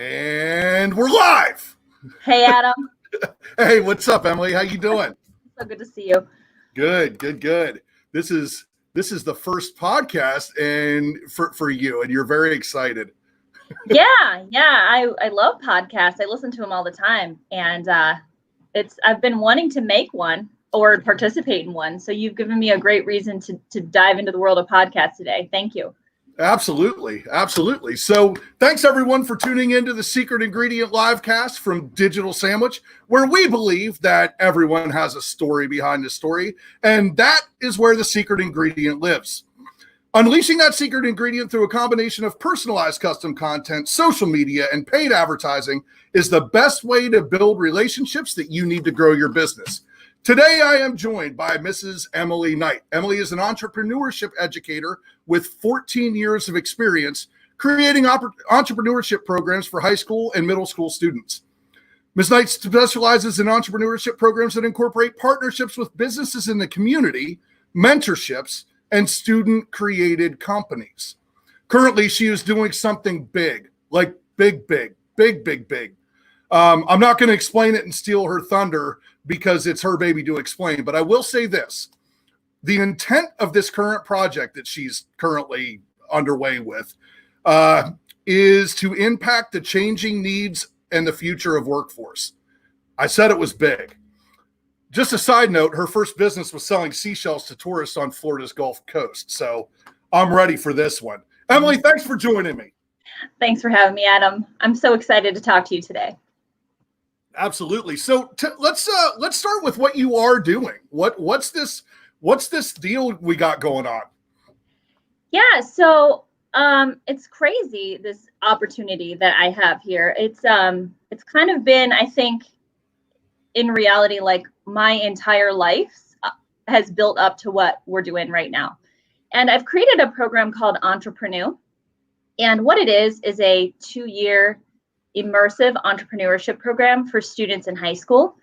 And we're live. Hey, Adam. Hey, what's up, Emily? How you doing? So good to see you. Good. This is the first podcast and for you, and you're very excited. Yeah. I love podcasts. I listen to them all the time, and I've been wanting to make one or participate in one. So you've given me a great reason to dive into the world of podcasts today. Thank you. Absolutely. So thanks everyone for tuning into the Secret Ingredient Livecast from Digital Sandwich, where we believe that everyone has a story behind the story, and that is where the secret ingredient lives. Unleashing that secret ingredient through a combination of personalized custom content, social media, and paid advertising is the best way to build relationships that you need to grow your business. Today, I am joined by Mrs. Emily Knight. Emily is an entrepreneurship educator with 14 years of experience creating entrepreneurship programs for high school and middle school students. Ms. Knight specializes in entrepreneurship programs that incorporate partnerships with businesses in the community, mentorships, and student-created companies. Currently, she is doing something big, like big. I'm not going to explain it and steal her thunder because it's her baby to explain, but I will say this. The intent of this current project that she's currently underway with is to impact the changing needs and the future of workforce. I said it was big. Just a side note, her first business was selling seashells to tourists on Florida's Gulf Coast. So I'm ready for this one. Emily, thanks for joining me. Thanks for having me, Adam. I'm so excited to talk to you today. Absolutely. So let's start with what you are doing. What's this deal we got going on? Yeah, so it's crazy, this opportunity that I have here. It's kind of been, I think, in reality, like my entire life has built up to what we're doing right now. And I've created a program called EntrepreNEW. And what it is a 2-year immersive entrepreneurship program for students in high school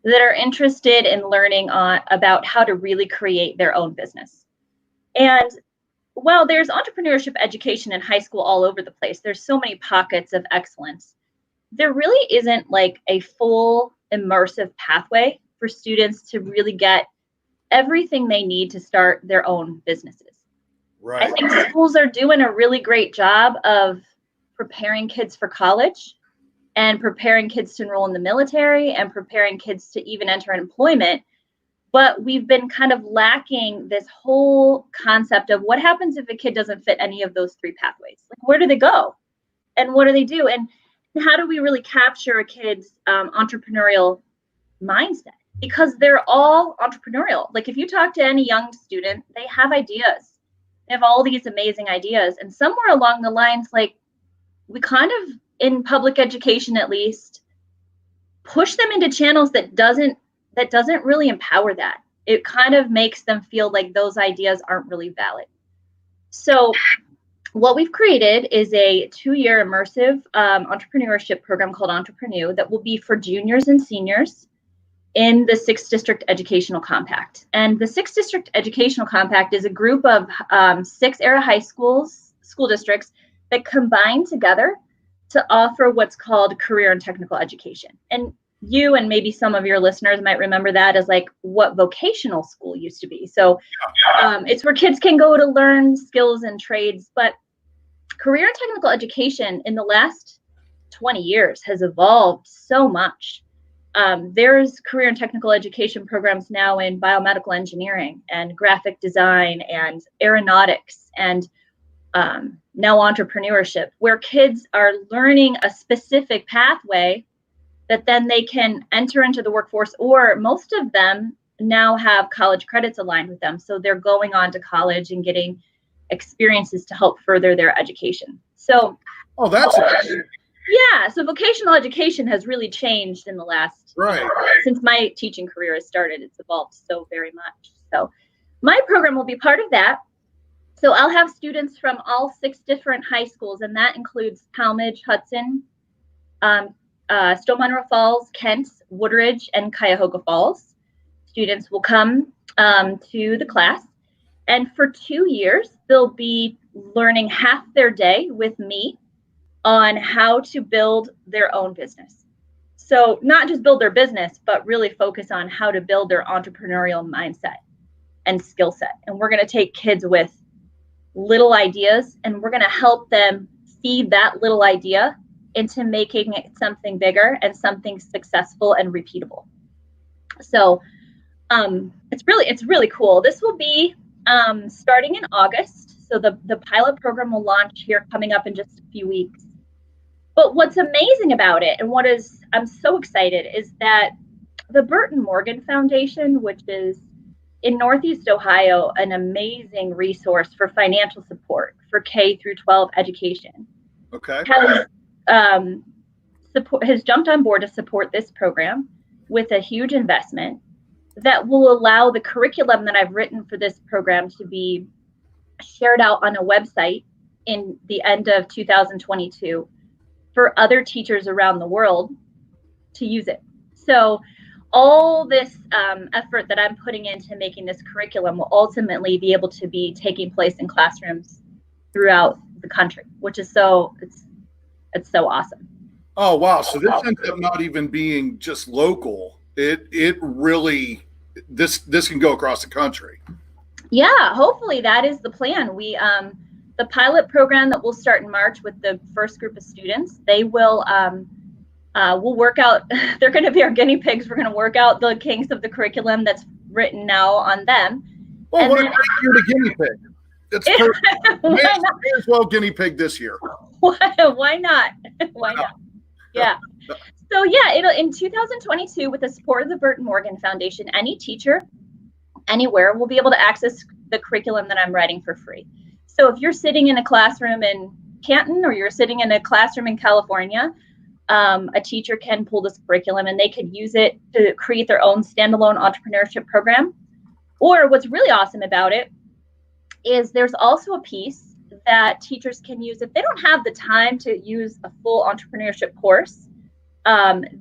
that are interested in learning about how to really create their own business. And while there's entrepreneurship education in high school all over the place, there's so many pockets of excellence, there really isn't like a full immersive pathway for students to really get everything they need to start their own businesses. Right. I think schools are doing a really great job of preparing kids for college and preparing kids to enroll in the military and preparing kids to even enter employment. But we've been kind of lacking this whole concept of what happens if a kid doesn't fit any of those 3 pathways. Like, where do they go? And what do they do? And how do we really capture a kid's entrepreneurial mindset? Because they're all entrepreneurial. Like, if you talk to any young student, they have ideas. They have all these amazing ideas. And somewhere along the lines, like, we kind of, in public education at least, push them into channels that doesn't really empower that. It kind of makes them feel like those ideas aren't really valid. So what we've created is a 2-year immersive entrepreneurship program called EntrepreNEW that will be for juniors and seniors in the 6th District Educational Compact. And the 6th District Educational Compact is a group of 6 era high school districts that combine together to offer what's called career and technical education. And you and maybe some of your listeners might remember that as like what vocational school used to be. So it's where kids can go to learn skills and trades. But career and technical education in the last 20 years has evolved so much. There's career and technical education programs now in biomedical engineering and graphic design and aeronautics and now entrepreneurship, where kids are learning a specific pathway that then they can enter into the workforce, or most of them now have college credits aligned with them. So they're going on to college and getting experiences to help further their education. So, yeah, so vocational education has really changed in the last, since my teaching career has started, it's evolved so very much. So my program will be part of that. So I'll have students from all 6 different high schools, and that includes Talmadge, Hudson, Stone Monroe Falls, Kent, Woodridge, and Cuyahoga Falls. Students will come to the class, and for 2 years, they'll be learning half their day with me on how to build their own business. So not just build their business, but really focus on how to build their entrepreneurial mindset and skill set. And we're going to take kids with little ideas and we're going to help them feed that little idea into making it something bigger and something successful and repeatable. So it's really cool. This will be starting in August. So the pilot program will launch here coming up in just a few weeks. But what's amazing about it, and I'm so excited, is that the Burton Morgan Foundation, which is in Northeast Ohio, an amazing resource for financial support for K through 12 education, okay, has jumped on board to support this program with a huge investment that will allow the curriculum that I've written for this program to be shared out on a website in the end of 2022 for other teachers around the world to use it. So all this effort that I'm putting into making this curriculum will ultimately be able to be taking place in classrooms throughout the country, which is it's so awesome. Oh, wow. So this ends up not even being just local. It really, this can go across the country. Yeah, hopefully that is the plan. The pilot program that will start in March with the first group of students, they will we'll work out, they're going to be our guinea pigs. We're going to work out the kinks of the curriculum that's written now on them. Well, and what a great year to guinea pig. It's perfect. May as well guinea pig this year. Why not? Why not? Yeah. So yeah, in 2022, with the support of the Burton Morgan Foundation, any teacher anywhere will be able to access the curriculum that I'm writing for free. So if you're sitting in a classroom in Canton or you're sitting in a classroom in California, a teacher can pull this curriculum and they could use it to create their own standalone entrepreneurship program. Or what's really awesome about it is there's also a piece that teachers can use if they don't have the time to use a full entrepreneurship course.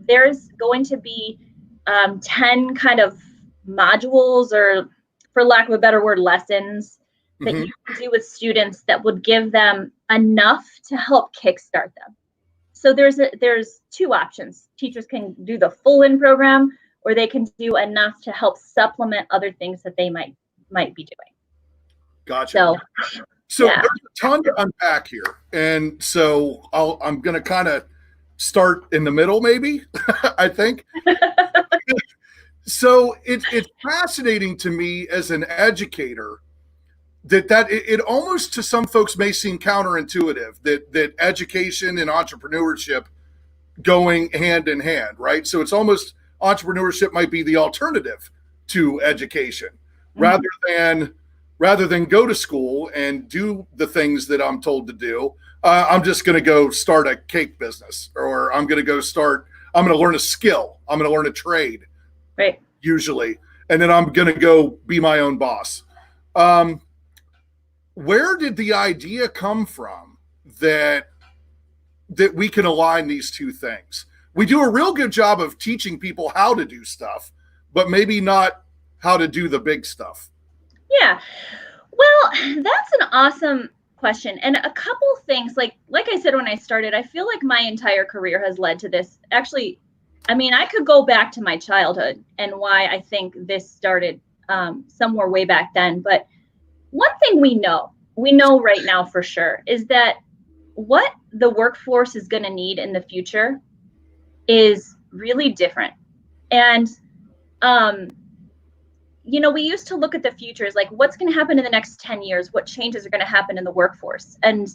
There's going to be 10 kind of modules, or for lack of a better word, lessons that you can do with students that would give them enough to help kickstart them. So there's two options. Teachers can do the full in program, or they can do enough to help supplement other things that they might be doing. Gotcha. So yeah. There's a ton to unpack here. And so I'm going to kind of start in the middle, maybe, I think. So it's fascinating to me as an educator that it almost to some folks may seem counterintuitive that education and entrepreneurship going hand in hand, right? So it's almost entrepreneurship might be the alternative to education, rather than go to school and do the things that I'm told to do. I'm just going to go start a cake business, or I'm going to learn a skill. I'm going to learn a trade, right? Usually. And then I'm going to go be my own boss. Where did the idea come from that we can align these two things? We do a real good job of teaching people how to do stuff, but maybe not how to do the big stuff. Yeah. Well, that's an awesome question. And a couple things, like I said when I started, I feel like my entire career has led to this. Actually, I mean, I could go back to my childhood and why I think this started somewhere way back then. But one thing we know right now for sure is that what the workforce is going to need in the future is really different. And, we used to look at the future as like, what's going to happen in the next 10 years? What changes are going to happen in the workforce? And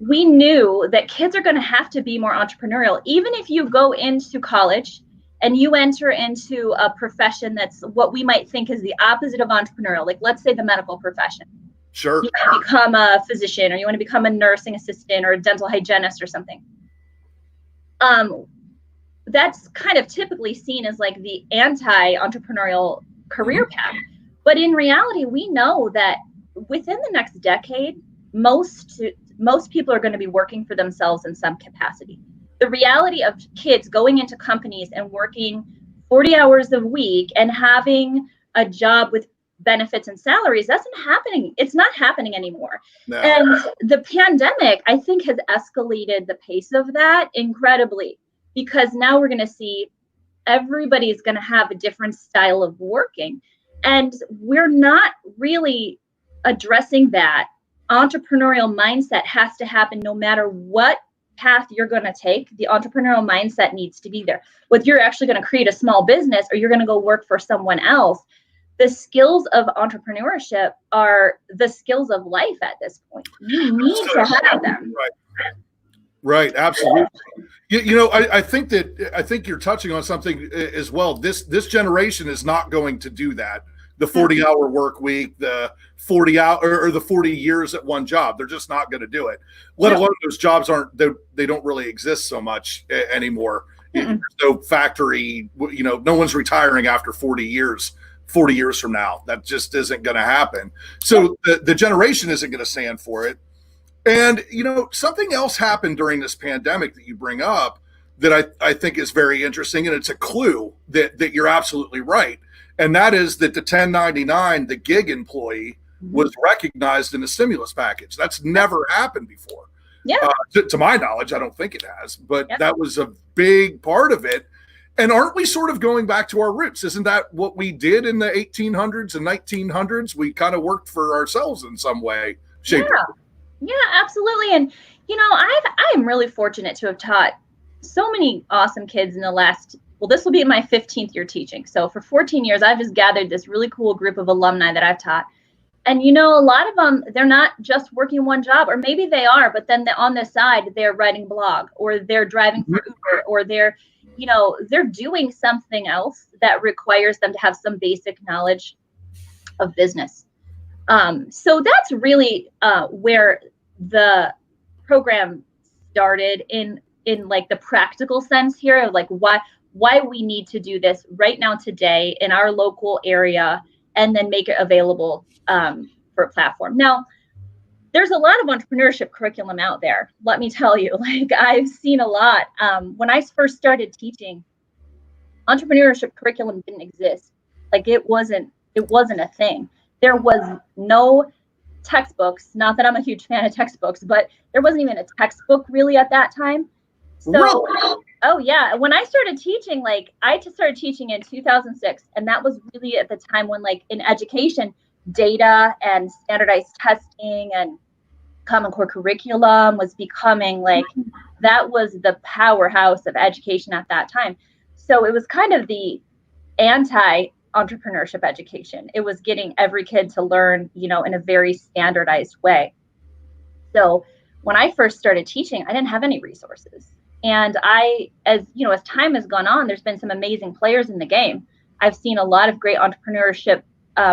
we knew that kids are going to have to be more entrepreneurial. Even if you go into college and you enter into a profession that's what we might think is the opposite of entrepreneurial, like let's say the medical profession. Sure. You want to become a physician, or you want to become a nursing assistant or a dental hygienist or something. That's kind of typically seen as like the anti-entrepreneurial career path. But in reality, we know that within the next decade, most people are going to be working for themselves in some capacity. The reality of kids going into companies and working 40 hours a week and having a job with benefits and salaries. That's not happening. It's not happening anymore. No. And the pandemic, I think, has escalated the pace of that incredibly, because now we're going to see everybody's going to have a different style of working. And we're not really addressing that. Entrepreneurial mindset has to happen no matter what path you're going to take. The entrepreneurial mindset needs to be there. Whether you're actually going to create a small business or you're going to go work for someone else, the skills of entrepreneurship are the skills of life at this point. You need to have them. Right. Absolutely. I think you're touching on something as well. This generation is not going to do that. The 40-hour work week, the 40 hour or the 40 years at one job. They're just not going to do it. Let alone those jobs they don't really exist so much anymore. There's no factory, no one's retiring after 40 years from now. That just isn't going to happen. So the generation isn't going to stand for it. And, something else happened during this pandemic that you bring up that I think is very interesting. And it's a clue that you're absolutely right. And that is that the 1099, the gig employee, was recognized in the stimulus package. That's never happened before. Yeah. To my knowledge, I don't think it has, but that was a big part of it. And aren't we sort of going back to our roots? Isn't that what we did in the 1800s and 1900s? We kind of worked for ourselves in some way, shape. Yeah, absolutely. And, I am really fortunate to have taught so many awesome kids in the last, this will be my 15th year teaching. So for 14 years, I've just gathered this really cool group of alumni that I've taught. And, a lot of them, they're not just working one job, or maybe they are, but then on the side, they're writing blog, or they're driving for Uber, or they're doing something else that requires them to have some basic knowledge of business. So that's really where the program started in like the practical sense here of like why we need to do this right now today in our local area, and then make it available for a platform. Now, there's a lot of entrepreneurship curriculum out there. Let me tell you, I've seen a lot. When I first started teaching, entrepreneurship curriculum didn't exist. It wasn't a thing. There was no textbooks. Not that I'm a huge fan of textbooks, but there wasn't even a textbook really at that time. So, really? Oh yeah. When I started teaching, I just started teaching in 2006, and that was really at the time when, in education, data and standardized testing and Common Core curriculum was becoming that was the powerhouse of education at that time. So it was kind of the anti-entrepreneurship education. It was getting every kid to learn, in a very standardized way. So when I first started teaching, I didn't have any resources. And as time has gone on, there's been some amazing players in the game. I've seen a lot of great entrepreneurship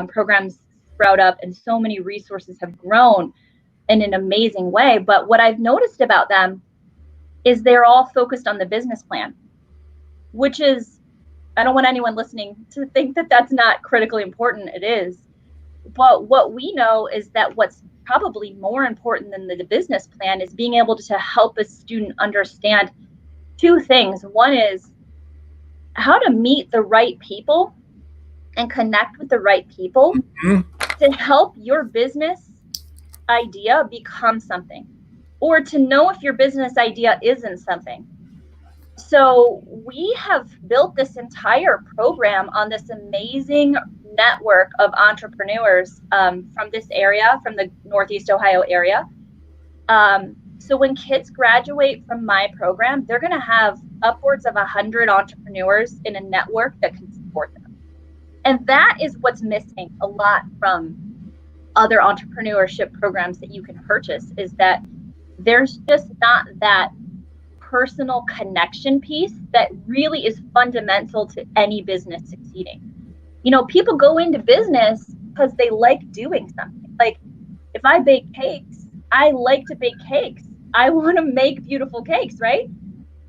programs sprout up, and so many resources have grown in an amazing way. But what I've noticed about them is they're all focused on the business plan, which is, I don't want anyone listening to think that that's not critically important. It is. But what we know is that what's probably more important than the business plan is being able to help a student understand two things. One is how to meet the right people and connect with the right people to help your business idea become something, or to know if your business idea isn't something. So we have built this entire program on this amazing network of entrepreneurs from this area, from the Northeast Ohio area. So when kids graduate from my program, they're going to have upwards of 100 entrepreneurs in a network that can support them. And that is what's missing a lot from other entrepreneurship programs that you can purchase, is that there's just not that personal connection piece that really is fundamental to any business succeeding. People go into business because they like doing something. If I bake cakes, I like to bake cakes. I want to make beautiful cakes, right?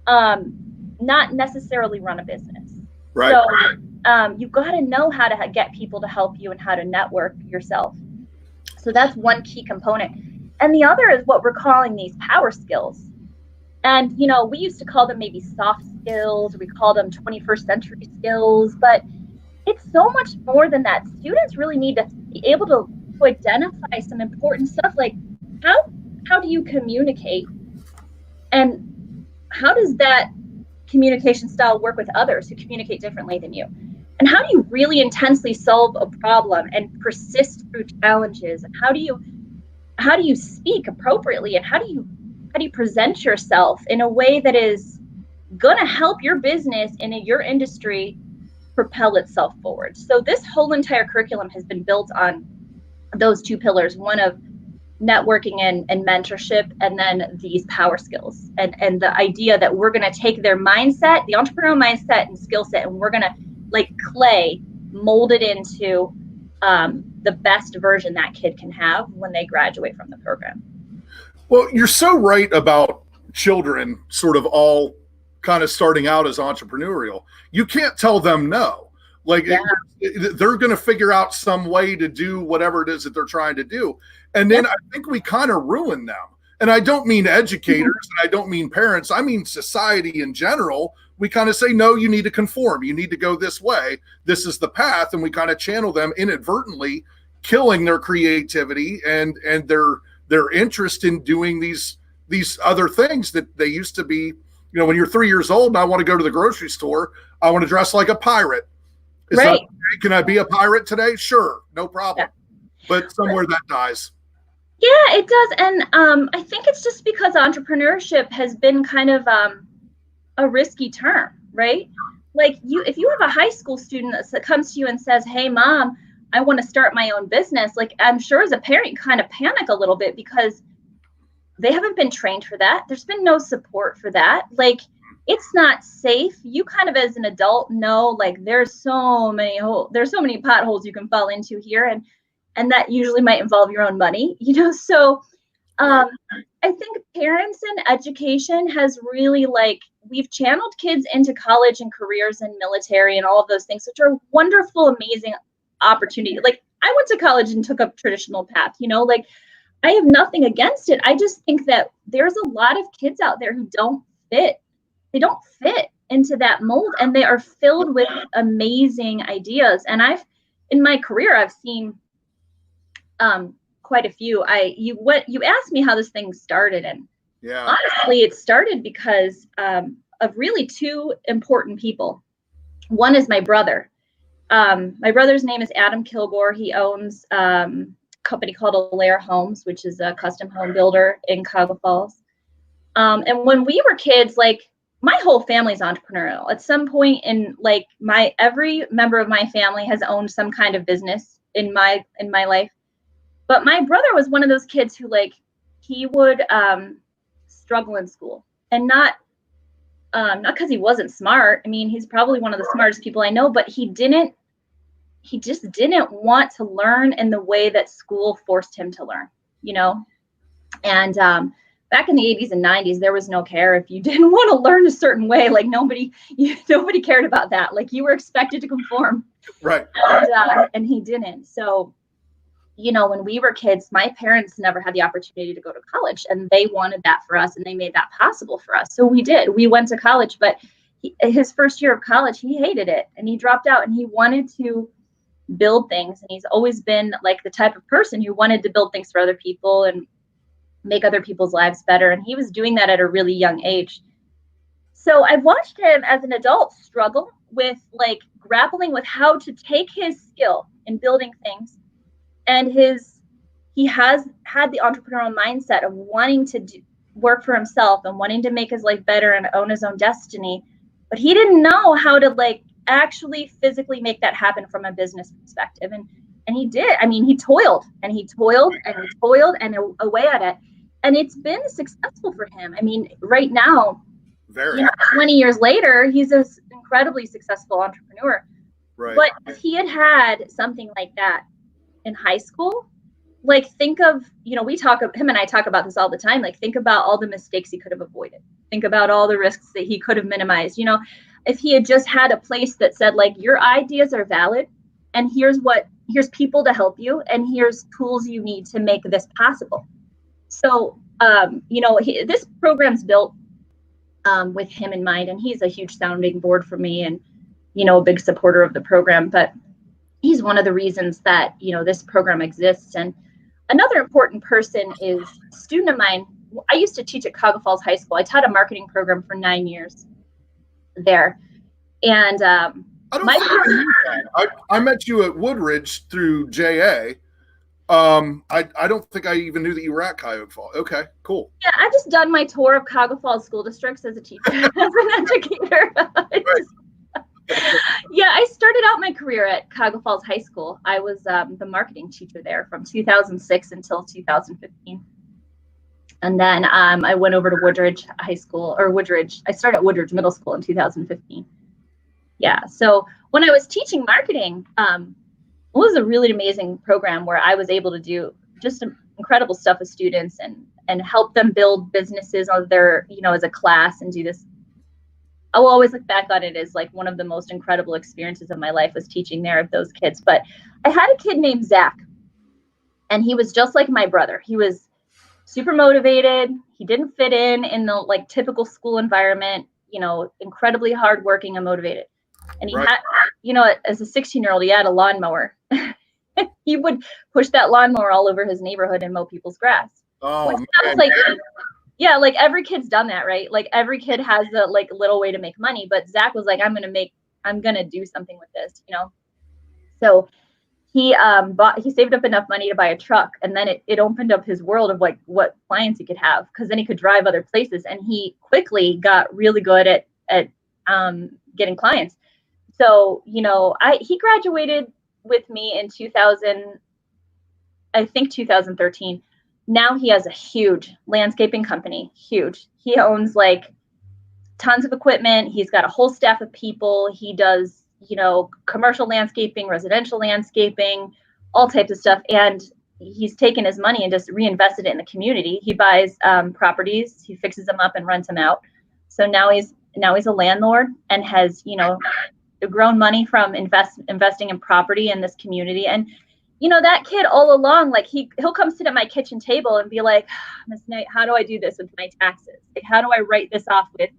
Not necessarily run a business. Right. So you've got to know how to get people to help you and how to network yourself. So that's one key component. And the other is what we're calling these power skills. And, we used to call them maybe soft skills, or we call them 21st century skills, but it's so much more than that. Students really need to be able to identify some important stuff, like how do you communicate, and how does that communication style work with others who communicate differently than you, and how do you really intensely solve a problem and persist through challenges, and how do you speak appropriately, and how do you present yourself in a way that is going to help your business and your industry propel itself forward. So this whole entire curriculum has been built on those two pillars, one of networking and mentorship, and then these power skills, and the idea that we're going to take their mindset, the entrepreneurial mindset and skill set, and we're going to, like clay, mold it into the best version that kid can have when they graduate from the program. Well, you're so right about children sort of all kind of starting out as entrepreneurial. You can't tell them no. Like, Yeah. they're going to figure out some way to do whatever it is that they're trying to do. And then I think we kind of ruin them. And I don't mean educators, and I don't mean parents. I mean society in general. We kind of say, no, you need to conform. You need to go this way. This is the path. And we kind of channel them inadvertently, killing their creativity and their interest in doing these other things that they used to be. You know, when you're 3 years old and I want to go to the grocery store, I want to dress like a pirate. Is that okay? Can I be a pirate today? Sure, no problem. Yeah. But somewhere that dies. Yeah, it does. And I think it's just because entrepreneurship has been kind of a risky term, right? Like, if you have a high school student that comes to you and says, hey, Mom, I want to start my own business, like, I'm sure as a parent you kind of panic a little bit because they haven't been trained for that. There's been no support for that. Like, it's not safe. You kind of, as an adult, know, like, there's so many potholes you can fall into here, and that usually might involve your own money, you know. So I think parents and education has really, like, we've channeled kids into college and careers and military and all of those things, which are wonderful, amazing opportunity. Like, I went to college and took a traditional path, you know, like, I have nothing against it. I just think that there's a lot of kids out there who don't fit. They don't fit into that mold, and they are filled with amazing ideas. And in my career, I've seen quite a few. You asked me how this thing started, and honestly, it started because of really two important people. One is my brother. My brother's name is Adam Kilgore. He owns company called Alaire Homes, which is a custom home builder in Cuyahoga Falls. And when we were kids, like, my whole family's entrepreneurial. At some point in, like, every member of my family has owned some kind of business in my life. But my brother was one of those kids who, like, he would struggle in school, and not because he wasn't smart. I mean, he's probably one of the smartest people I know, but he just didn't want to learn in the way that school forced him to learn, you know? And back in the 80s and 90s, there was no care if you didn't want to learn a certain way. Like, nobody cared about that. Like, you were expected to conform. Right. And he didn't. So, you know, when we were kids, my parents never had the opportunity to go to college, and they wanted that for us, and they made that possible for us. So we did. We went to college, but his first year of college, he hated it, and he dropped out, and he wanted to build things. And he's always been, like, the type of person who wanted to build things for other people and make other people's lives better. And he was doing that at a really young age. So I've watched him as an adult struggle with, like, grappling with how to take his skill in building things, and he has had the entrepreneurial mindset of wanting to work for himself and wanting to make his life better and own his own destiny. But he didn't know how to, like, actually physically make that happen from a business perspective. And he did. I mean, he toiled and he toiled and he toiled and away at it. And it's been successful for him. I mean, right now, 20 years later, he's an incredibly successful entrepreneur. Right. But if he had something like that in high school, like, think of, you know, him and I talk about this all the time. Like, think about all the mistakes he could have avoided. Think about all the risks that he could have minimized. You know, if he had just had a place that said, like, your ideas are valid, and here's people to help you, and here's tools you need to make this possible. So, you know, this program's built with him in mind, and he's a huge sounding board for me. And a big supporter of the program, but he's one of the reasons that, this program exists. And another important person is a student of mine. I used to teach at Cuyahoga Falls High School. I taught a marketing program for 9 years there. And I don't think I knew that. I met you at Woodridge through JA. I don't think I even knew that you were at Cuyahoga Falls. Okay, cool. Yeah, I've just done my tour of Cuyahoga Falls school districts as a teacher, as an educator. Yeah, I started out my career at Cuyahoga Falls High School. I was the marketing teacher there from 2006 until 2015. And then I went over to Woodridge High School, or Woodridge. I started at Woodridge Middle School in 2015. Yeah, so when I was teaching marketing, it was a really amazing program where I was able to do just incredible stuff with students and help them build businesses on their, as a class and do this. I will always look back on it as like one of the most incredible experiences of my life was teaching there of those kids. But I had a kid named Zach, and he was just like my brother. He was super motivated. He didn't fit in the like typical school environment, incredibly hardworking and motivated. And he had, as a 16-year-old, he had a lawnmower. He would push that lawnmower all over his neighborhood and mow people's grass. Oh, man. Like, yeah, like every kid's done that, right? Like every kid has a like little way to make money, but Zach was like, I'm gonna do something with this, So he saved up enough money to buy a truck, and then it opened up his world of like what clients he could have, because then he could drive other places, and he quickly got really good at getting clients. So, he graduated with me in 2013. Now he has a huge landscaping company, huge. He owns like tons of equipment. He's got a whole staff of people. He does, commercial landscaping, residential landscaping, all types of stuff. And he's taken his money and just reinvested it in the community. He buys properties, he fixes them up and rents them out. So now he's a landlord and has, grown money from investing in property in this community. And that kid all along, like he'll come sit at my kitchen table and be like, Miss Knight, how do I do this with my taxes? Like, how do I write this off with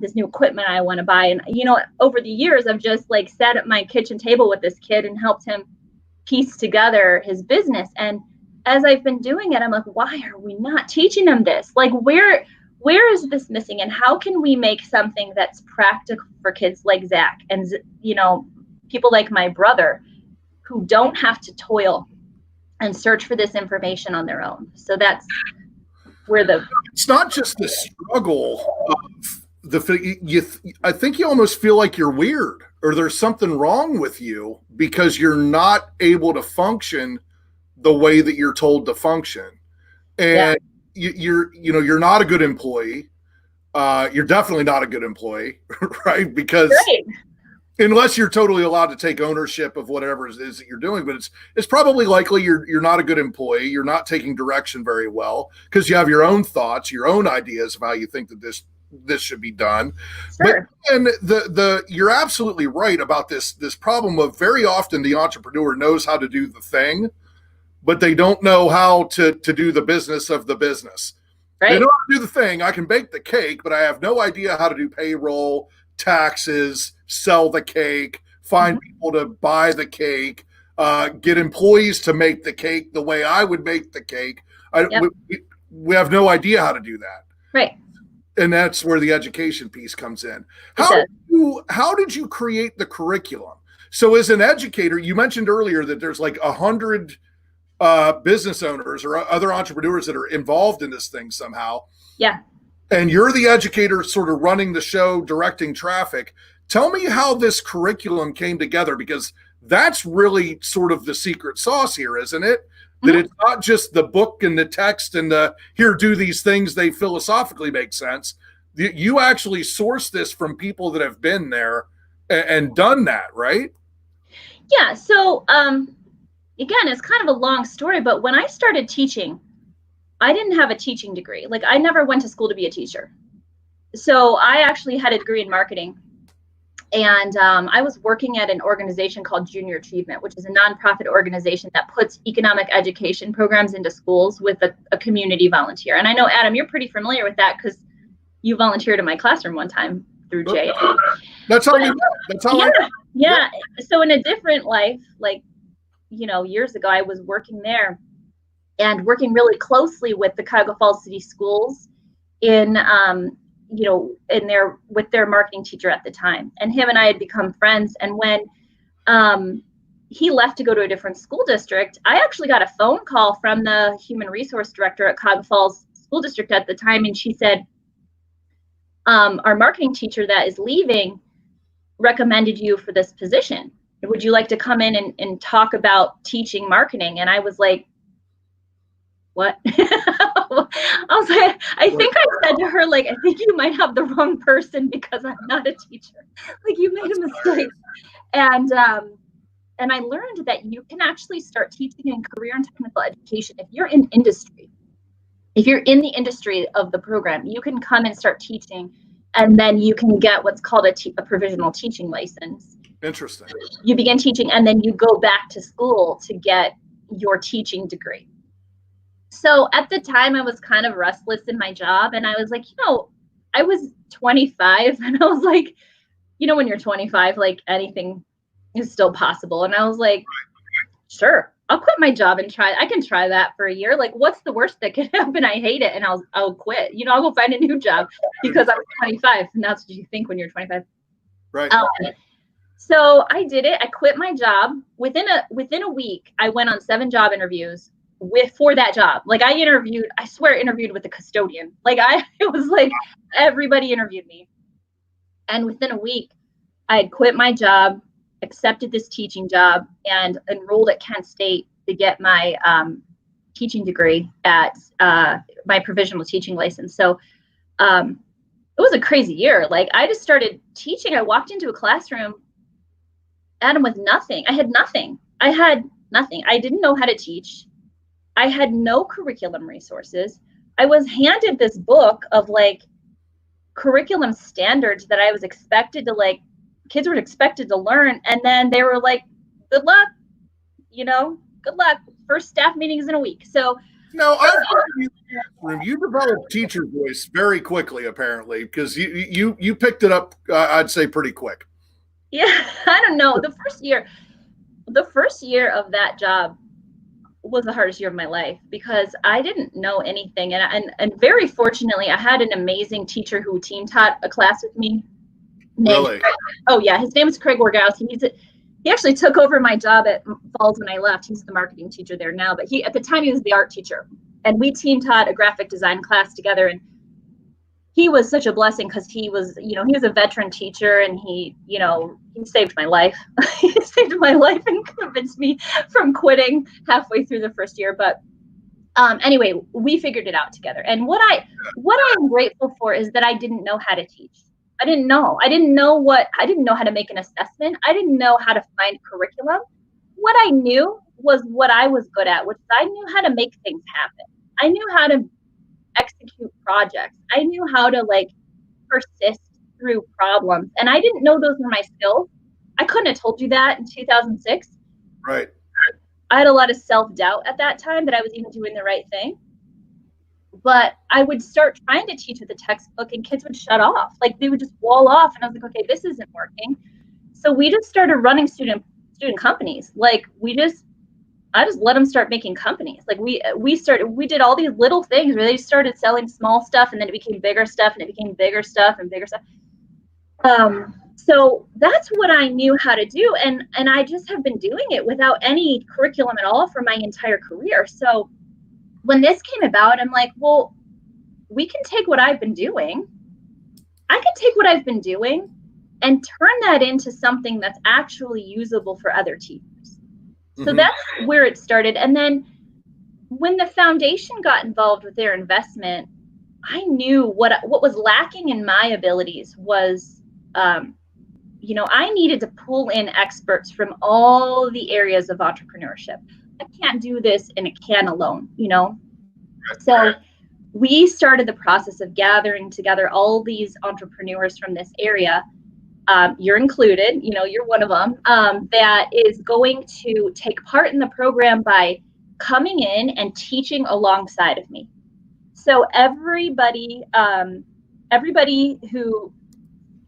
this new equipment I want to buy? And, over the years, I've just like sat at my kitchen table with this kid and helped him piece together his business. And as I've been doing it, I'm like, why are we not teaching him this? Like, where is this missing? And how can we make something that's practical for kids like Zach and, people like my brother, who don't have to toil and search for this information on their own? So that's where it's not just the struggle of I think you almost feel like you're weird or there's something wrong with you because you're not able to function the way that you're told to function. And you're not a good employee. You're definitely not a good employee, right? Because unless you're totally allowed to take ownership of whatever it is that you're doing, but it's probably likely you're not a good employee. You're not taking direction very well because you have your own thoughts, your own ideas of how you think that this should be done. Sure. But and you're absolutely right about this problem of very often the entrepreneur knows how to do the thing, but they don't know how to do the business of the business. Right. They know how to do the thing. I can bake the cake, but I have no idea how to do payroll, taxes, sell the cake, find people to buy the cake, get employees to make the cake the way I would make the cake. We have no idea how to do that. Right. And that's where the education piece comes in. How did you create the curriculum? So as an educator, you mentioned earlier that there's like 100 business owners or other entrepreneurs that are involved in this thing somehow. Yeah. And you're the educator sort of running the show, directing traffic. Tell me how this curriculum came together, because that's really sort of the secret sauce here, isn't it? That it's not just the book and the text and here, do these things, they philosophically make sense. You actually source this from people that have been there and done that, right? Yeah. So, again, it's kind of a long story, but when I started teaching, I didn't have a teaching degree. Like, I never went to school to be a teacher. So I actually had a degree in marketing. And I was working at an organization called Junior Achievement, which is a nonprofit organization that puts economic education programs into schools with a community volunteer. And I know, Adam, you're pretty familiar with that because you volunteered in my classroom one time through Okay. JA. That's how we met. That's how yeah. So in a different life, like, years ago, I was working there and working really closely with the Cuyahoga Falls City Schools in with their marketing teacher at the time. And him and I had become friends. And when he left to go to a different school district, I actually got a phone call from the human resource director at Cuyahoga Falls School District at the time. And she said, our marketing teacher that is leaving recommended you for this position. Would you like to come in and talk about teaching marketing? And I was like, what? I was like, I think I said to her, like, I think you might have the wrong person because I'm not a teacher. Like, you made a mistake. And I learned that you can actually start teaching in career and technical education if you're in industry. If you're in the industry of the program, you can come and start teaching, and then you can get what's called a provisional teaching license. Interesting. You begin teaching, and then you go back to school to get your teaching degree. So at the time, I was kind of restless in my job, and I was like, I was 25, and I was like, when you're 25, like, anything is still possible. And I was like, sure, I'll quit my job and I can try that for a year. Like, what's the worst that could happen? I hate it, and I'll quit. I'll go find a new job because I was 25, and that's what you think when you're 25. Right. So I did it. I quit my job. Within a week, I went on 7 job interviews for that job. Like, I interviewed with the custodian. Like, it was like everybody interviewed me. And within a week, I had quit my job, accepted this teaching job, and enrolled at Kent State to get my teaching degree at my provisional teaching license. So it was a crazy year. Like, I just started teaching. I walked into a classroom, Adam, with nothing. I had nothing. I didn't know how to teach. I had no curriculum resources. I was handed this book of like curriculum standards that I was expected to kids were expected to learn. And then they were like, good luck, good luck. First staff meetings in a week. So now you developed teacher voice very quickly, apparently, because you picked it up, I'd say, pretty quick. Yeah, I don't know. The first year of that job was the hardest year of my life because I didn't know anything. And very fortunately, I had an amazing teacher who team taught a class with me. Really? Oh yeah, his name is Craig Wargowski. He actually took over my job at Falls when I left. He's the marketing teacher there now, but at the time he was the art teacher, and we team taught a graphic design class together. And he was such a blessing because he was a veteran teacher, and he saved my life. He saved my life and convinced me from quitting halfway through the first year. But anyway, we figured it out together. And what I am grateful for is that I didn't know how to teach. I didn't know how to make an assessment. I didn't know how to find curriculum. What I knew was what I was good at, which is I knew how to make things happen. I knew how to execute projects. I knew how to persist through problems. And I didn't know those were my skills. I couldn't have told you that in 2006. Right. I had a lot of self-doubt at that time that I was even doing the right thing. But I would start trying to teach with a textbook and kids would shut off. Like, they would just wall off. And I was like, okay, this isn't working. So we just started running student companies. Like, I just let them start making companies. Like, we did all these little things where they started selling small stuff, and then it became bigger stuff, and it became bigger stuff and bigger stuff. So that's what I knew how to do. And I just have been doing it without any curriculum at all for my entire career. So when this came about, I'm like, well, we can take what I've been doing. I can take what I've been doing and turn that into something that's actually usable for other teachers. So Mm-hmm. That's where it started. And then when the foundation got involved with their investment, I knew what was lacking in my abilities was, I needed to pull in experts from all the areas of entrepreneurship. I can't do this in a can alone, So we started the process of gathering together all these entrepreneurs from this area. You're included, you're one of them, that is going to take part in the program by coming in and teaching alongside of me. So everybody who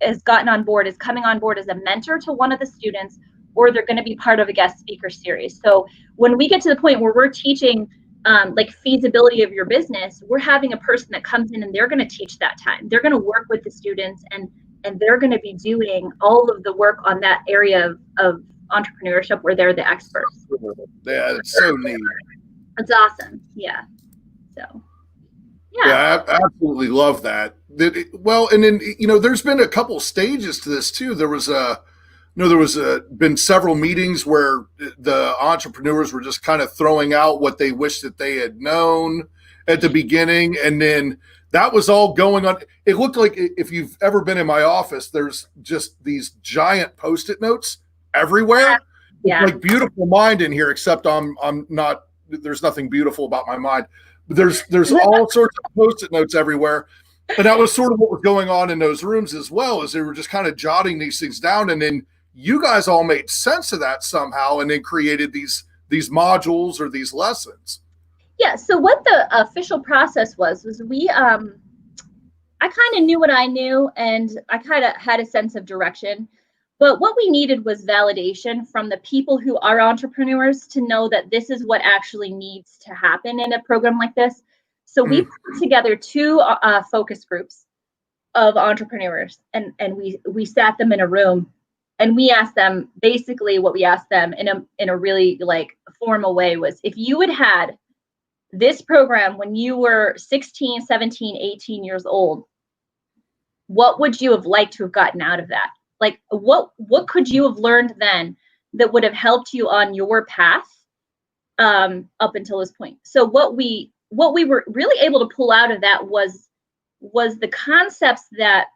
has gotten on board is coming on board as a mentor to one of the students, or they're going to be part of a guest speaker series. So when we get to the point where we're teaching like feasibility of your business, we're having a person that comes in and they're going to teach that time. They're going to work with the students, and they're going to be doing all of the work on that area of entrepreneurship where they're the experts. Yeah, it's so neat. It's awesome. Yeah. So. Yeah, I absolutely love that. Well, and then, you know, there's been a couple stages to this too. There was been several meetings where the entrepreneurs were just kind of throwing out what they wished that they had known at the beginning, and then that was all going on. It looked like, if you've ever been in my office, there's just these giant Post-it notes everywhere. Yeah. It's like beautiful mind in here, except I'm not. There's nothing beautiful about my mind. There's all sorts of Post-it notes everywhere. And that was sort of what was going on in those rooms as well, as they were just kind of jotting these things down. And then you guys all made sense of that somehow, and then created these modules or these lessons. Yeah. So what the official process was we, I kind of knew what I knew, and I kind of had a sense of direction. But what we needed was validation from the people who are entrepreneurs to know that this is what actually needs to happen in a program like this. So we put together 2 focus groups of entrepreneurs, and we sat them in a room, and we asked them, basically what we asked them in a really like formal way was, if you had this program when you were 16, 17, 18 years old, what would you have liked to have gotten out of that? Like, what could you have learned then that would have helped you on your path up until this point? So what we were really able to pull out of that was the concepts that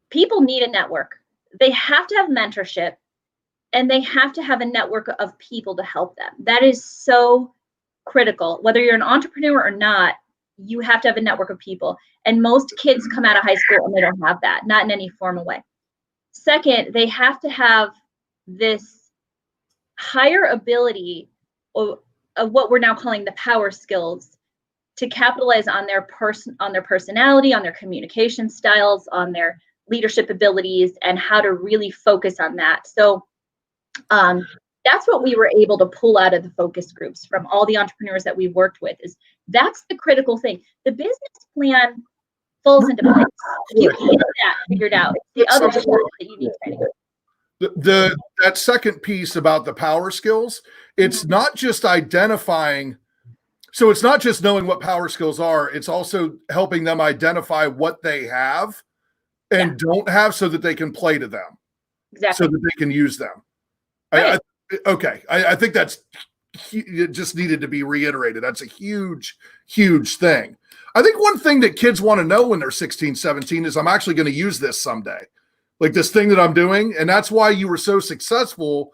people need a network. They have to have mentorship, and they have to have a network of people to help them. That is so critical. Whether you're an entrepreneur or not, you have to have a network of people. And most kids come out of high school and they don't have that, not in any formal way. Second, they have to have this higher ability of what we're now calling the power skills to capitalize on their personality, on their communication styles, on their leadership abilities, and how to really focus on that. So that's what we were able to pull out of the focus groups from all the entrepreneurs that we've worked with. Is that's the critical thing. The business plan falls into place. You can get that figured out. It's the other stuff that you need training. That second piece about the power skills, it's not just identifying. So it's not just knowing what power skills are. It's also helping them identify what they have and don't have, so that they can play to them. Exactly. So that they can use them. Right. I think it just needed to be reiterated. That's a huge, huge thing. I think one thing that kids want to know when they're 16, 17 is, I'm actually going to use this someday. Like this thing that I'm doing. And that's why you were so successful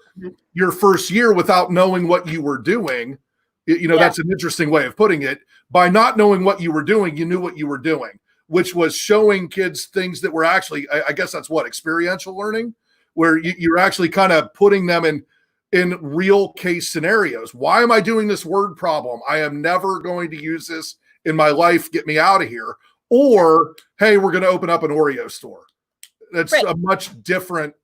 your first year without knowing what you were doing. That's an interesting way of putting it. By not knowing what you were doing, you knew what you were doing, which was showing kids things that were actually, I guess that's what, experiential learning, where you're actually kind of putting them in real case scenarios. Why am I doing this word problem? I am never going to use this in my life. Get me out of here. Or, hey, we're going to open up an Oreo store. That's a much different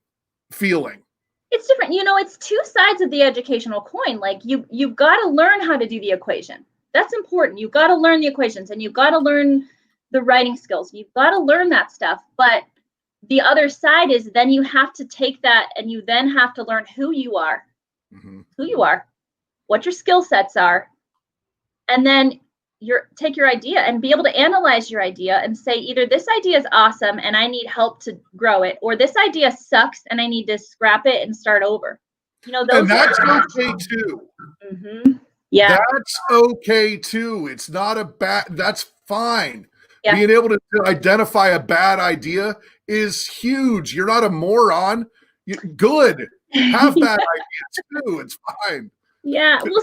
feeling. It's different. It's 2 sides of the educational coin. Like you've got to learn how to do the equation. That's important. You've got to learn the equations, and you've got to learn the writing skills. You've got to learn that stuff. But the other side is then you have to take that, and you then have to learn who you are, what your skill sets are, and then take your idea and be able to analyze your idea and say, either this idea is awesome and I need help to grow it, or this idea sucks and I need to scrap it and start over. And that's okay too. Yeah, that's okay too. It's not a bad. That's fine. Yeah. Being able to identify a bad idea is huge. You're not a moron. Good. Have bad ideas too. It's fine. Yeah. Well,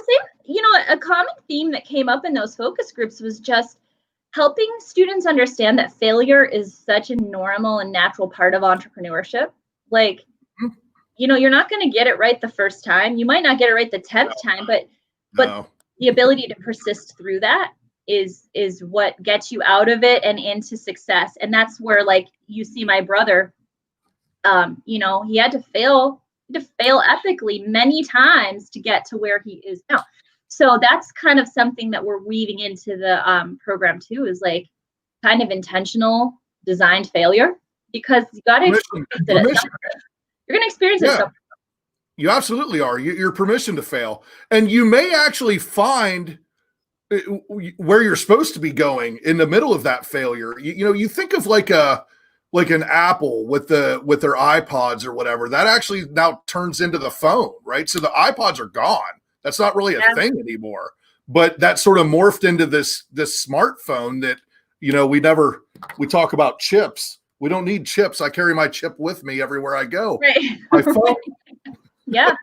a common theme that came up in those focus groups was just helping students understand that failure is such a normal and natural part of entrepreneurship. Like, you're not going to get it right the first time. You might not get it right the 10th time, but the ability to persist through that is what gets you out of it and into success. And that's where, like, you see my brother, he had to fail epically many times to get to where he is now. So that's kind of something that we're weaving into the program too, is like kind of intentional designed failure, because you got to experience it at some point. You're going to experience it at some point. You absolutely are. Your permission to fail. And you may actually find where you're supposed to be going in the middle of that failure. You think of like an Apple with their iPods or whatever, that actually now turns into the phone, right? So the iPods are gone. That's not really a thing anymore. But that sort of morphed into this smartphone that, we talk about chips. We don't need chips. I carry my chip with me everywhere I go. Right. My phone. Yeah.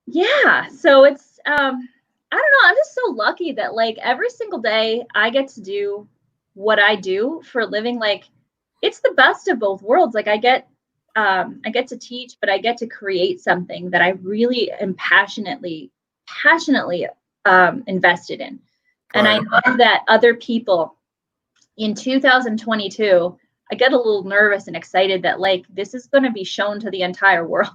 Yeah. So it's, I don't know. I'm just so lucky that, like, every single day I get to do what I do for a living. Like, it's the best of both worlds. Like, I get to teach, but I get to create something that I really am passionately invested in. And I know that other people in 2022, I get a little nervous and excited that, like, this is going to be shown to the entire world.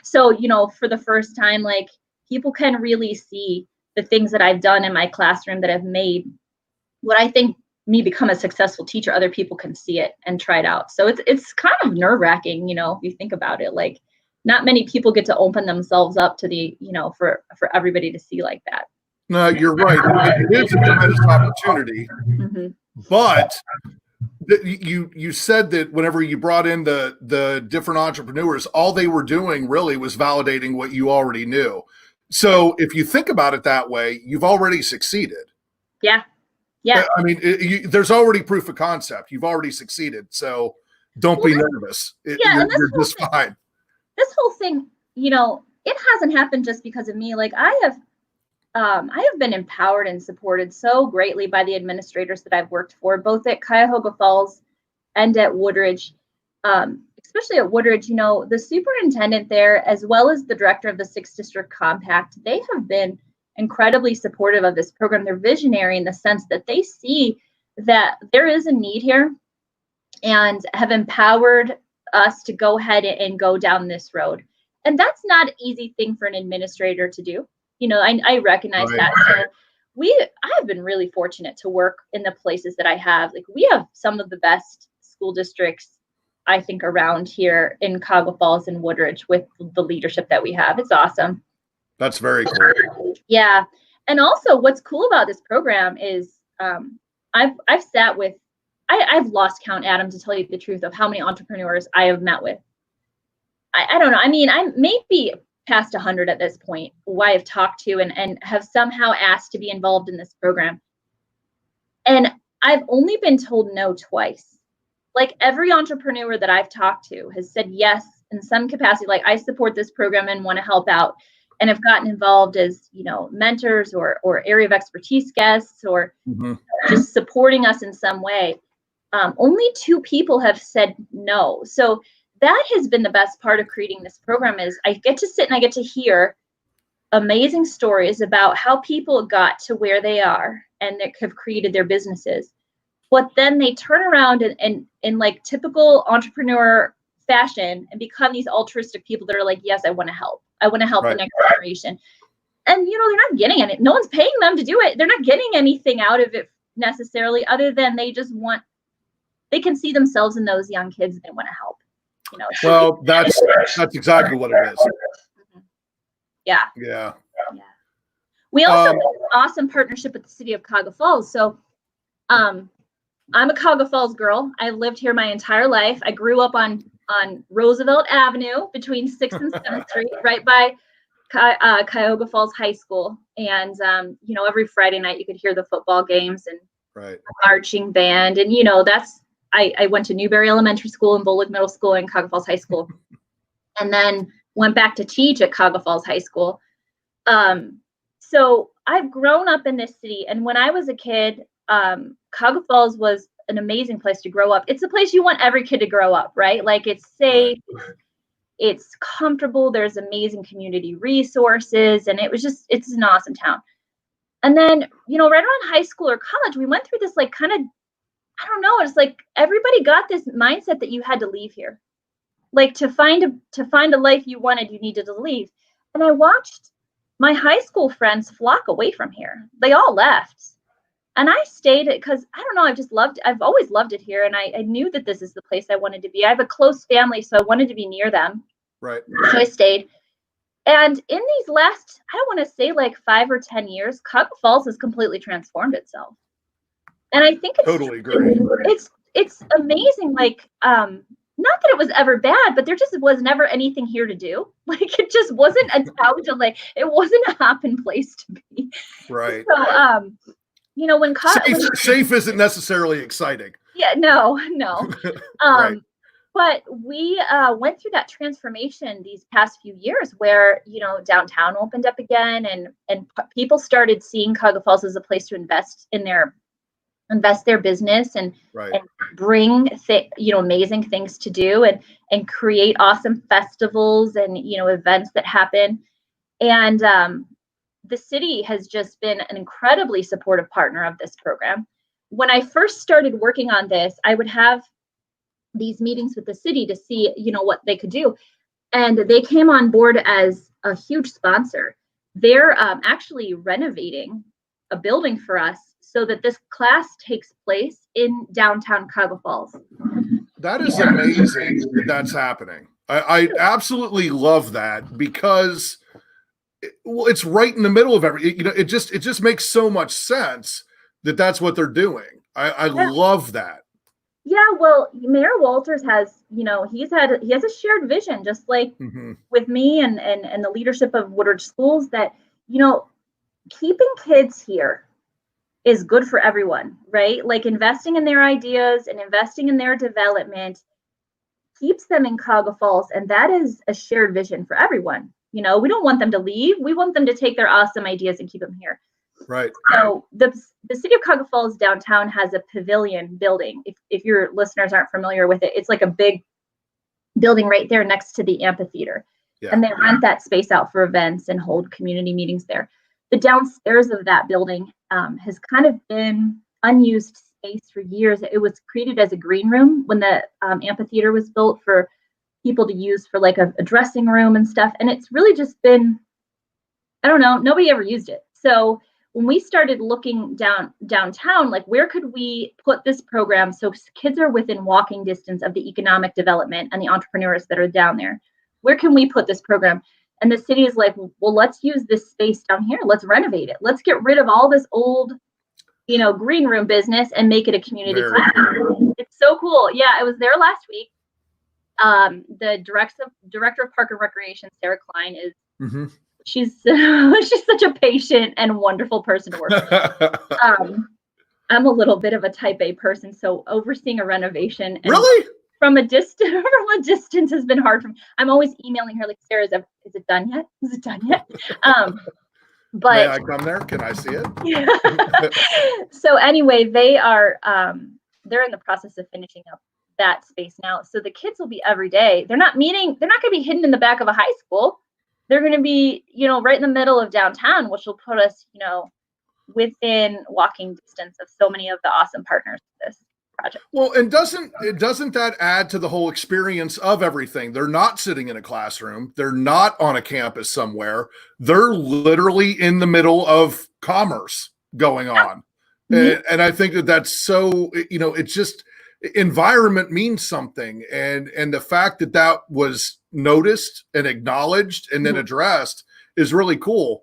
So, for the first time, like, people can really see the things that I've done in my classroom that have made what I think me become a successful teacher. Other people can see it and try it out. So it's kind of nerve-wracking, if you think about it. Like, not many people get to open themselves up to the, for everybody to see like that. No, you're right. It is a tremendous opportunity. Mm-hmm. But you said that whenever you brought in the different entrepreneurs, all they were doing really was validating what you already knew. So if you think about it that way, you've already succeeded. Yeah. Yeah. I mean, there's already proof of concept. You've already succeeded. So don't be nervous. You're just fine. This whole thing, it hasn't happened just because of me. Like, I have been empowered and supported so greatly by the administrators that I've worked for, both at Cuyahoga Falls and at Woodridge. Especially at Woodridge, the superintendent there, as well as the director of the 6th District Compact, they have been incredibly supportive of this program. They're visionary in the sense that they see that there is a need here and have empowered us to go ahead and go down this road. And that's not an easy thing for an administrator to do. I recognize that. So I have been really fortunate to work in the places that I have. Like, we have some of the best school districts, I think, around here in Cuyahoga Falls and Woodridge with the leadership that we have. It's awesome. That's very cool. Yeah. And also, what's cool about this program is I've sat with, I've lost count, Adam, to tell you the truth, of how many entrepreneurs I have met with. I don't know. I mean, I'm maybe past 100 at this point who I have talked to and have somehow asked to be involved in this program. And I've only been told no twice. Like, every entrepreneur that I've talked to has said yes in some capacity. Like, I support this program and want to help out, and have gotten involved as, mentors or area of expertise guests, or just supporting us in some way. Only 2 people have said no. So that has been the best part of creating this program, is I get to sit and I get to hear amazing stories about how people got to where they are and that have created their businesses. But then they turn around and in like typical entrepreneur fashion and become these altruistic people that are like, yes, I want to help. I want to help the next generation. And, they're not getting any, no one's paying them to do it. They're not getting anything out of it necessarily, other than they can see themselves in those young kids and they want to help. Well, that's exactly what it is. Yeah. We also have an awesome partnership with the city of Cuyahoga Falls. So I'm a Cuyahoga Falls girl. I've lived here my entire life. I grew up on Roosevelt Avenue between 6th and 7th Street, right by Cuyahoga Falls High School. And, every Friday night you could hear the football games and marching band. And, I went to Newberry Elementary School and Bolig Middle School and Cuyahoga Falls High School, and then went back to teach at Cuyahoga Falls High School. So I've grown up in this city, and when I was a kid, Cuyahoga Falls was an amazing place to grow up. It's a place you want every kid to grow up, right? Like, it's safe, it's comfortable, there's amazing community resources, and it's an awesome town. And then, right around high school or college, we went through this like kind of, I don't know, it's like everybody got this mindset that you had to leave here. Like to find a life you wanted, you needed to leave. And I watched my high school friends flock away from here. They all left. And I stayed because I don't know, I've always loved it here. And I knew that this is the place I wanted to be. I have a close family, so I wanted to be near them. Right. So I stayed. And in these last, I don't want to say like 5 or 10 years, Cuyahoga Falls has completely transformed itself. And I think it's totally agree. It's amazing. Like, not that it was ever bad, but there just was never anything here to do. Like, it just wasn't a town to like, it wasn't a hopping place to be. Right. So, when safe isn't necessarily exciting. Yeah, no. Right. But we went through that transformation these past few years where, downtown opened up again and people started seeing Cuyahoga Falls as a place to invest their business and bring amazing things to do and create awesome festivals and, events that happen. And the city has just been an incredibly supportive partner of this program. When I first started working on this, I would have these meetings with the city to see, what they could do. And they came on board as a huge sponsor. They're actually renovating a building for us so that this class takes place in downtown Cuyahoga Falls. That is amazing that that's happening. I absolutely love that because it's right in the middle of everything. It just makes so much sense that that's what they're doing. I love that. Yeah, well, Mayor Walters has, he has a shared vision, just like with me and the leadership of Woodridge Schools, that, keeping kids here is good for everyone, right? Like investing in their ideas and investing in their development keeps them in Cuyahoga Falls, and that is a shared vision for everyone. We don't want them to leave. We want them to take their awesome ideas and keep them here. Right. So the city of Cuyahoga Falls downtown has a pavilion building. If your listeners aren't familiar with it, it's like a big building right there next to the amphitheater. Yeah. And they rent that space out for events and hold community meetings there. The downstairs of that building has kind of been unused space for years. It was created as a green room when the amphitheater was built for people to use for like a dressing room and stuff. And it's really just been, I don't know, nobody ever used it. So when we started looking downtown, like where could we put this program so kids are within walking distance of the economic development and the entrepreneurs that are down there? Where can we put this program? And the city is like, well, let's use this space down here. Let's renovate it. Let's get rid of all this old, green room business and make it a community classroom. It's so cool. Yeah, I was there last week. The director of Park and Recreation, Sarah Klein, is she's such a patient and wonderful person to work with. I'm a little bit of a type A person, so overseeing a renovation really from a distance has been hard for me. I'm always emailing her like, Sarah, is it done yet? Is it done yet? But may I come there? Can I see it? Yeah. So anyway, they are they're in the process of finishing up that space now. So the kids will be every day. They're not going to be hidden in the back of a high school. They're going to be, right in the middle of downtown, which will put us, within walking distance of so many of the awesome partners of this project. Well, and doesn't that add to the whole experience of everything? They're not sitting in a classroom. They're not on a campus somewhere. They're literally in the middle of commerce going on. And I think that's so, it's just, environment means something. And the fact that was noticed and acknowledged and then addressed is really cool.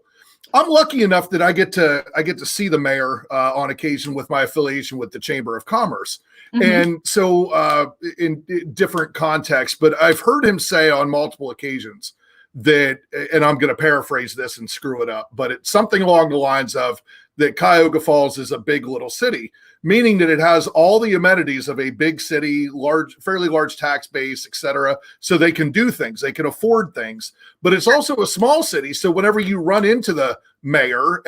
I'm lucky enough that I get to see the mayor on occasion with my affiliation with the Chamber of Commerce. And so in different contexts, but I've heard him say on multiple occasions that, and I'm going to paraphrase this and screw it up, but it's something along the lines of that Cuyahoga Falls is a big little city, meaning that it has all the amenities of a big city, fairly large tax base, et cetera, so they can do things, they can afford things. But it's also a small city, so whenever you run into the mayor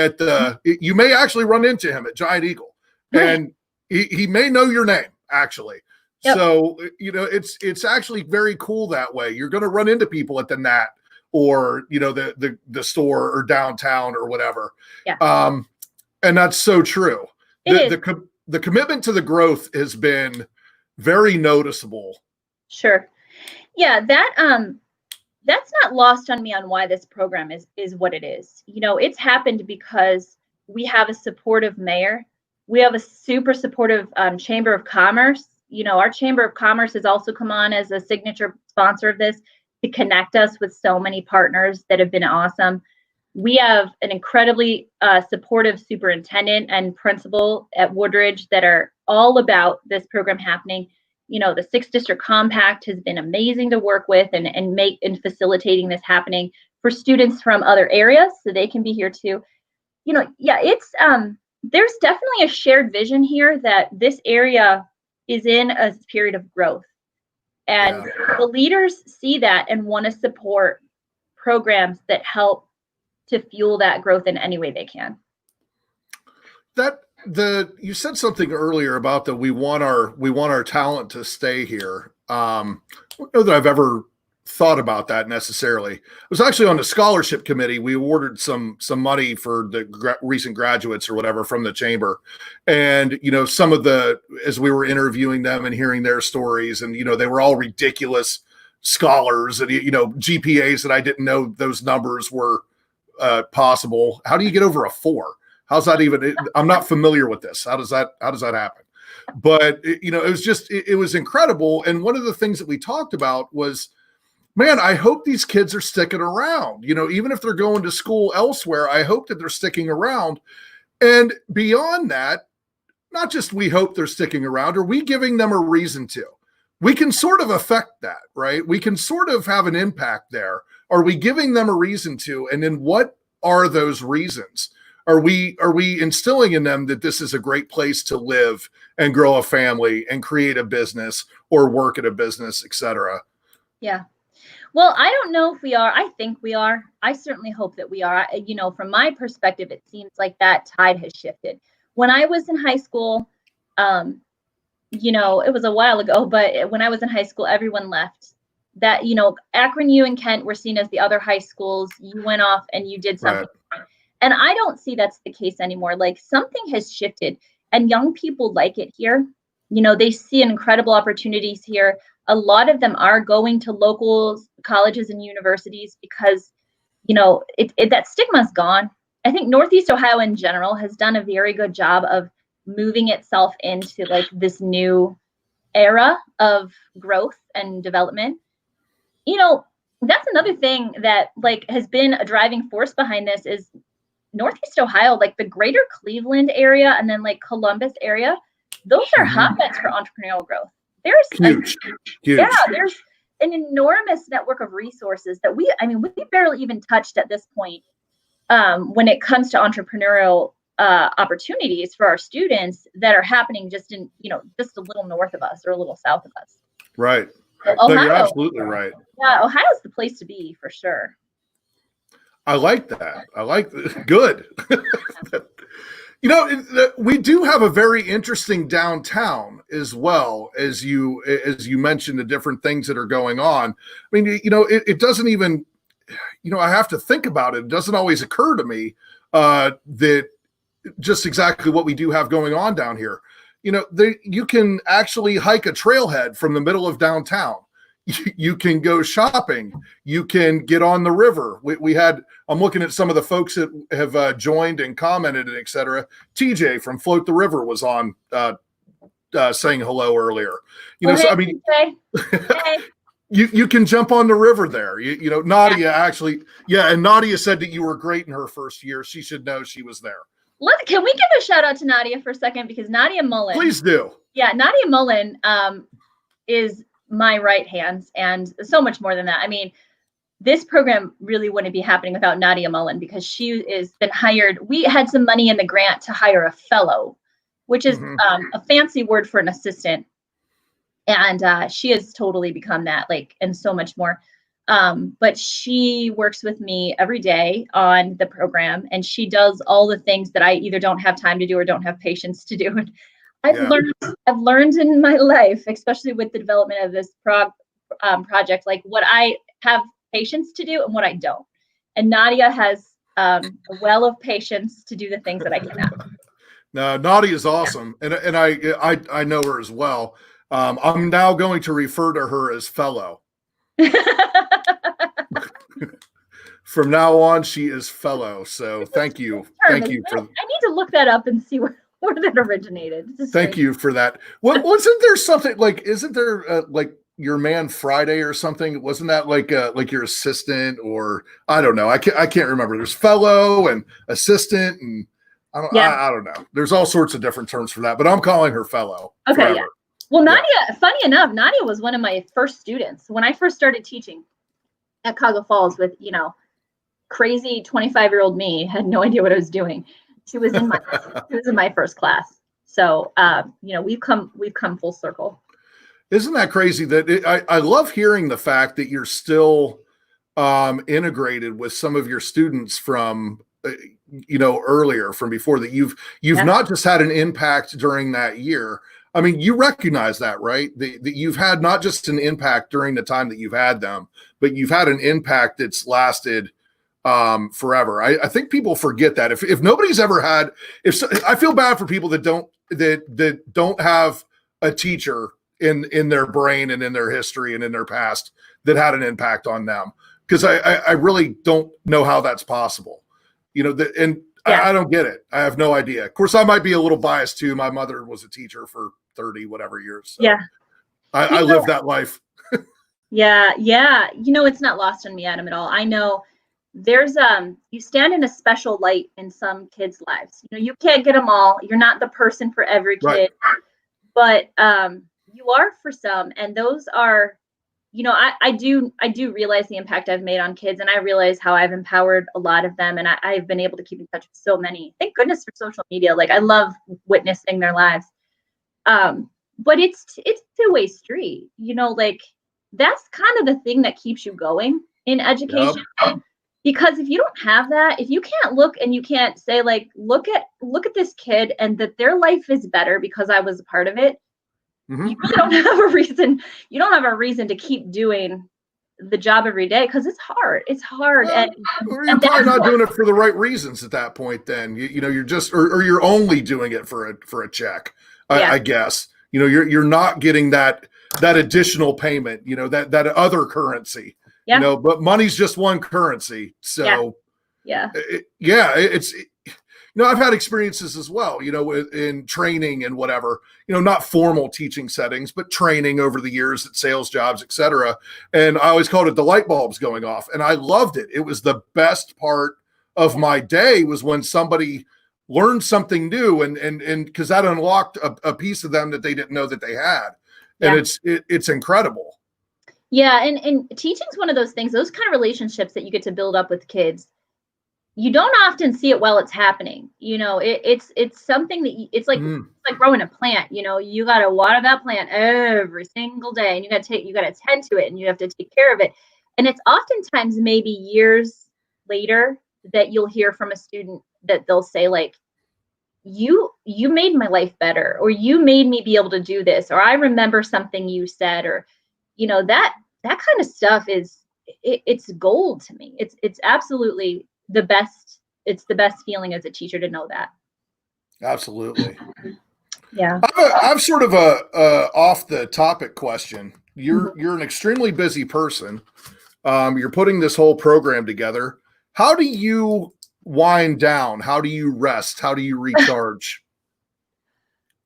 you may actually run into him at Giant Eagle, and he may know your name, actually. Yep. So, it's actually very cool that way. You're going to run into people at the Nat or, the store or downtown or whatever. Yeah. And that's so true. It is. The commitment to the growth has been very noticeable. Sure. Yeah, that's not lost on me on why this program is what it is. It's happened because we have a supportive mayor. We have a super supportive Chamber of Commerce. Our Chamber of Commerce has also come on as a signature sponsor of this to connect us with so many partners that have been awesome. We have an incredibly supportive superintendent and principal at Woodridge that are all about this program happening. The 6th District Compact has been amazing to work with and facilitating this happening for students from other areas so they can be here too. It's there's definitely a shared vision here that this area is in a period of growth. And the leaders see that and want to support programs that help to fuel that growth in any way they can. You said something earlier about that we want our talent to stay here. I don't know that I've ever thought about that necessarily. I was actually on the scholarship committee. We awarded some money for the recent graduates or whatever from the chamber, and some of as we were interviewing them and hearing their stories, and they were all ridiculous scholars and GPAs that I didn't know those numbers were possible. How do you get over a 4? How's that even? I'm not familiar with this. How does that happen? But it was incredible. And one of the things that we talked about was, man, I hope these kids are sticking around. Even if they're going to school elsewhere, I hope that they're sticking around. And beyond that, not just we hope they're sticking around, are we giving them a reason to? We can sort of affect that, right? We can sort of have an impact there. Are we giving them a reason to? And then what are those reasons? Are we instilling in them that this is a great place to live and grow a family and create a business or work at a business, et cetera? Yeah. Well, I don't know if we are. I think we are. I certainly hope that we are. From my perspective, it seems like that tide has shifted. When I was in high school, it was a while ago, but when I was in high school, everyone left. That, EntrepreNEW and Kent were seen as the other high schools. You went off and you did something. Right. And I don't see that's the case anymore. Like, something has shifted and young people like it here. They see incredible opportunities here. A lot of them are going to local colleges and universities because, that stigma's gone. I think Northeast Ohio in general has done a very good job of moving itself into like this new era of growth and development. That's another thing that has been a driving force behind this is Northeast Ohio, like the greater Cleveland area and then Columbus area, those are hotbeds for entrepreneurial growth. There's huge. There's an enormous network of resources that we barely even touched at this point when it comes to entrepreneurial opportunities for our students that are happening just in, just a little north of us or a little south of us. Right. Ohio, no, you're absolutely right. Yeah, Ohio's the place to be for sure. I like that. Good. We do have a very interesting downtown as well, as you mentioned the different things that are going on. I mean, it doesn't even, I have to think about it. It doesn't always occur to me that just exactly what we do have going on down here. You can actually hike a trailhead from the middle of downtown. You can go shopping. You can get on the river. I'm looking at some of the folks that have joined and commented and et cetera. TJ from Float the River was on saying hello earlier. Hey. You can jump on the river there. Nadia actually, and Nadia said that you were great in her first year. She should know she was there. Can we give a shout out to Nadia for a second? Because Nadia Mullen. Please do. Yeah, Nadia Mullen is my right hand and so much more than that. I mean, this program really wouldn't be happening without Nadia Mullen because she has been hired. We had some money in the grant to hire a fellow, which is a fancy word for an assistant. And she has totally become that, and so much more. But she works with me every day on the program, and she does all the things that I either don't have time to do or don't have patience to do. I've learned in my life, especially with the development of this project, what I have patience to do and what I don't. And Nadia has a well of patience to do the things that I cannot. No, Naughty is awesome, and I know her as well. I'm now going to refer to her as Fellow. From now on, she is Fellow. So thank you. Thank you for. I need to look that up and see where that originated. Thank you for that. Wasn't there something like? Isn't there like your man Friday or something? Wasn't that like your assistant, or I don't know. I can't remember. There's Fellow and assistant, and I don't know. There's all sorts of different terms for that, but I'm calling her Fellow. Okay, forever. yeah. Well, Nadia, funny enough, Nadia was one of my first students when I first started teaching at Cuyahoga Falls with, crazy 25-year-old me, had no idea what I was doing. She was in my first class. So, we've come full circle. Isn't that crazy that I love hearing the fact that you're still integrated with some of your students from earlier, from before, that you've not just had an impact during that year. I mean, you recognize that, right? That you've had not just an impact during the time that you've had them, but you've had an impact that's lasted forever. I think people forget that. If nobody's ever had, I feel bad for people that don't have a teacher in their brain and in their history and in their past that had an impact on them, because I really don't know how that's possible. I don't get it. I have no idea. Of course, I might be a little biased too. My mother was a teacher for 30 whatever years. So I lived that life. Yeah. It's not lost on me, Adam, at all. I know there's you stand in a special light in some kids' lives. You can't get them all. You're not the person for every kid, right. But you are for some, and those are, I do realize the impact I've made on kids, and I realize how I've empowered a lot of them, and I've been able to keep in touch with so many. Thank goodness for social media. Like, I love witnessing their lives. But it's a two-way street. That's kind of the thing that keeps you going in education. Yep. Because if you don't have that, if you can't look and you can't say, like, look at this kid and that their life is better because I was a part of it, mm-hmm. You really don't have a reason. You don't have a reason to keep doing the job every day, because it's hard. It's hard. Well, you're probably not doing it for the right reasons at that point. Then you're just, or you're only doing it for a check. I guess you're not getting that additional payment. That other currency. Yeah. But money's just one currency. So it's I've had experiences as well, in training and whatever, not formal teaching settings, but training over the years at sales jobs, et cetera. And I always called it the light bulbs going off, and I loved it. It was the best part of my day, was when somebody learned something new, and because that unlocked a piece of them that they didn't know that they had. And it's incredible. Yeah. And teaching's one of those things, those kind of relationships that you get to build up with kids. You don't often see it while it's happening. It's something that it's like growing a plant. You got to water that plant every single day, and you got to tend to it, and you have to take care of it. And it's oftentimes maybe years later that you'll hear from a student that they'll say, like, you made my life better, or you made me be able to do this, or I remember something you said, or that kind of stuff it's gold to me. It's absolutely the best. It's the best feeling as a teacher to know that. Absolutely. Yeah. I've sort of a off the topic question. You're an extremely busy person. You're putting this whole program together. How do you wind down? How do you rest? How do you recharge?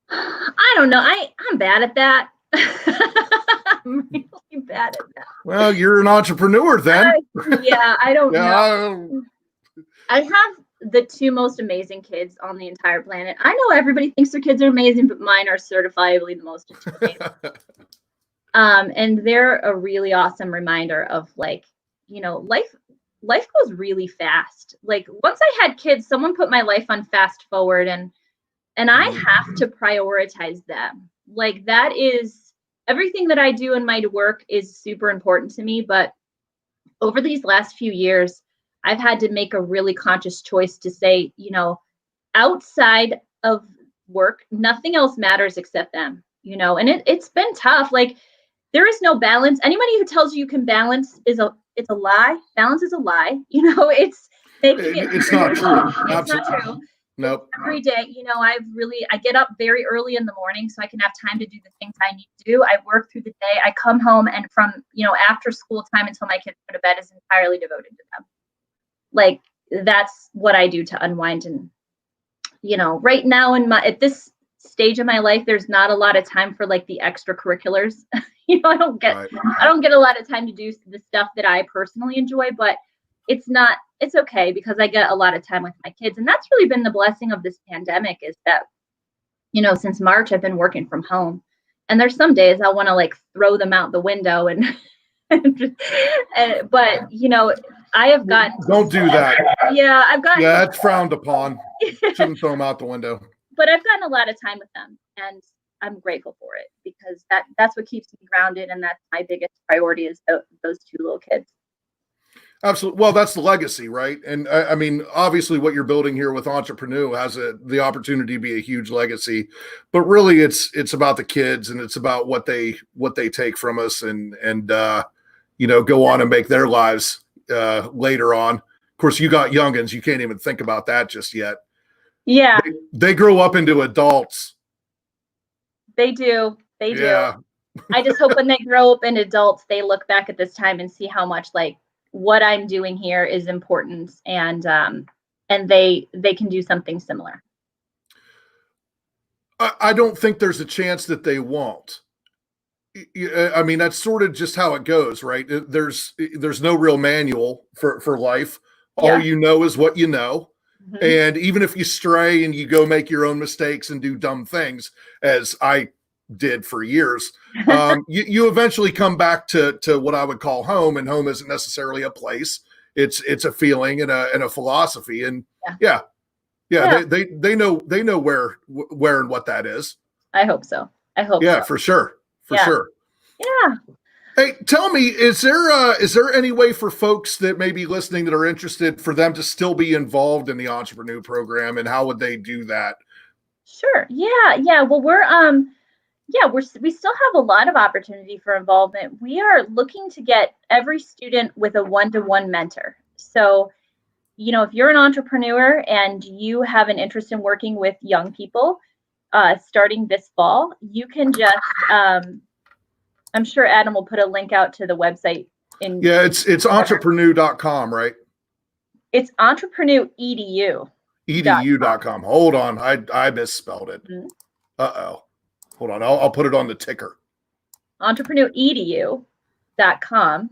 I don't know. I'm bad at that. I'm really bad at that. Well, you're an entrepreneur then. I don't know. I have the two most amazing kids on the entire planet. I know everybody thinks their kids are amazing, but mine are certifiably the most amazing. And they're a really awesome reminder of, like, life goes really fast. Like, once I had kids, someone put my life on fast forward, and I have to prioritize them. Like, that is everything that I do in my work is super important to me. But over these last few years, I've had to make a really conscious choice to say, outside of work, nothing else matters except them, and it's been tough. Like, there is no balance. Anybody who tells you can balance it's a lie. Balance is a lie. Making it It's not true. It's Absolutely. not true. Nope. Every day, I get up very early in the morning so I can have time to do the things I need to do. I work through the day. I come home, and from, after school time until my kids go to bed is entirely devoted to them. Like, that's what I do to unwind. And, right now at this stage of my life, there's not a lot of time for like the extracurriculars. I don't get a lot of time to do the stuff that I personally enjoy, but it's okay because I get a lot of time with my kids. And that's really been the blessing of this pandemic, is that, since March, I've been working from home, and there's some days I want to like throw them out the window but I have gotten. Don't do that. Yeah, I've gotten. Yeah, that's frowned upon. Shouldn't throw them out the window. But I've gotten a lot of time with them, and I'm grateful for it, because that's what keeps me grounded, and that's my biggest priority, is those two little kids. Absolutely. Well, that's the legacy, right? And I mean, obviously what you're building here with EntrepreNEW has the opportunity to be a huge legacy, but really it's about the kids, and it's about what they take from us and go on and make their lives later on. Of course, you got youngins. You can't even think about that just yet. Yeah. They grow up into adults. They do. Yeah. I just hope when they grow up into adults, they look back at this time and see how much like what I'm doing here is important, and they can do something similar. I don't think there's a chance that they won't. I mean, that's sort of just how it goes, right? There's no real manual for life. All you know is what you know. Mm-hmm. And even if you stray and you go make your own mistakes and do dumb things, as I did for years, you eventually come back to what I would call home, and home isn't necessarily a place. It's a feeling and a philosophy. And they know where and what that is. I hope so. Yeah, for sure. For sure. Yeah. Hey, tell me, is there any way for folks that may be listening that are interested, for them to still be involved in the EntrepreNEW program, and how would they do that? Sure. Yeah. Well, we still have a lot of opportunity for involvement. We are looking to get every student with a one-to-one mentor. So, if you're an entrepreneur and you have an interest in working with young people, starting this fall, you can just, I'm sure Adam will put a link out to the website. It's EntrepreNEW.com, right? It's EntrepreNEW edu.com. Hold on. I misspelled it. Mm-hmm. Uh-oh. Hold on. I'll put it on the ticker. EntrepreNEW.com.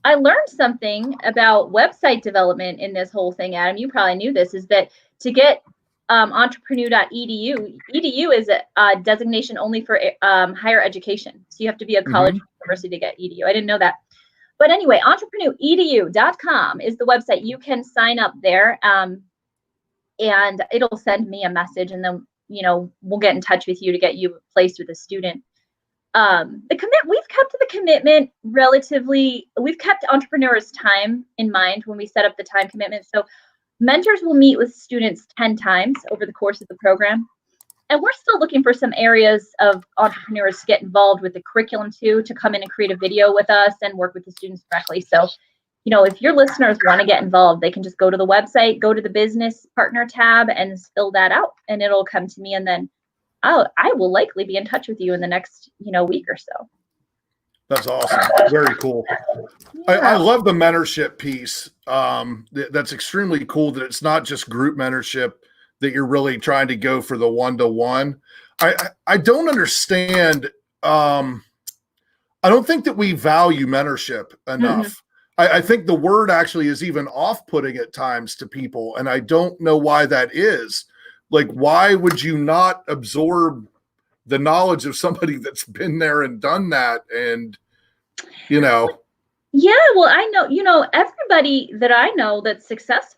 I learned something about website development in this whole thing, Adam. You probably knew this, is that to get EntrepreNEW, edu is a designation only for higher education. So you have to be a college or university to get edu. I didn't know that. But anyway, EntrepreNEW.com is the website. You can sign up there, and it'll send me a message, and then we'll get in touch with you to get you placed with a student. We've kept the commitment relatively. We've kept entrepreneurs' time in mind when we set up the time commitment. So mentors will meet with students 10 times over the course of the program. And we're still looking for some areas of entrepreneurs to get involved with the curriculum too, to come in and create a video with us and work with the students directly. So, if your listeners want to get involved, they can just go to the website, go to the business partner tab, and fill that out, and it'll come to me. And then I will likely be in touch with you in the next, week or so. That's awesome. Very cool. Yeah. I love the mentorship piece. That's extremely cool that it's not just group mentorship, that you're really trying to go for the one-to-one. I don't understand. I don't think that we value mentorship enough. Mm-hmm. I think the word actually is even off-putting at times to people, and I don't know why that is. Like, why would you not absorb the knowledge of somebody that's been there and done that? And, Yeah, well, I know, everybody that I know that's successve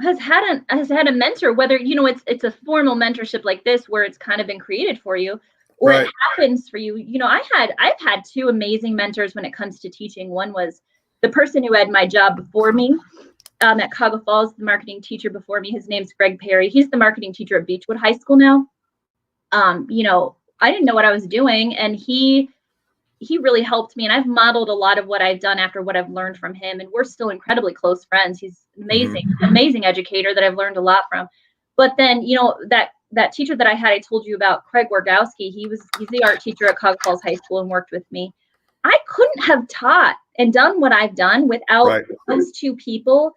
has had a mentor, whether, it's a formal mentorship like this, where it's kind of been created for you, or It happens for you. I've had two amazing mentors when it comes to teaching. One was the person who had my job before me at Cuyahoga Falls, the marketing teacher before me. His name's Greg Perry. He's the marketing teacher at Woodridge High School now. I didn't know what I was doing, and he he really helped me, and I've modeled a lot of what I've done after what I've learned from him, and we're still incredibly close friends. He's amazing, amazing educator that I've learned a lot from. But then, that teacher that I had, I told you about, Craig Wardowski, he's the art teacher at Cog Falls High School and worked with me. I couldn't have taught and done what I've done without those two people,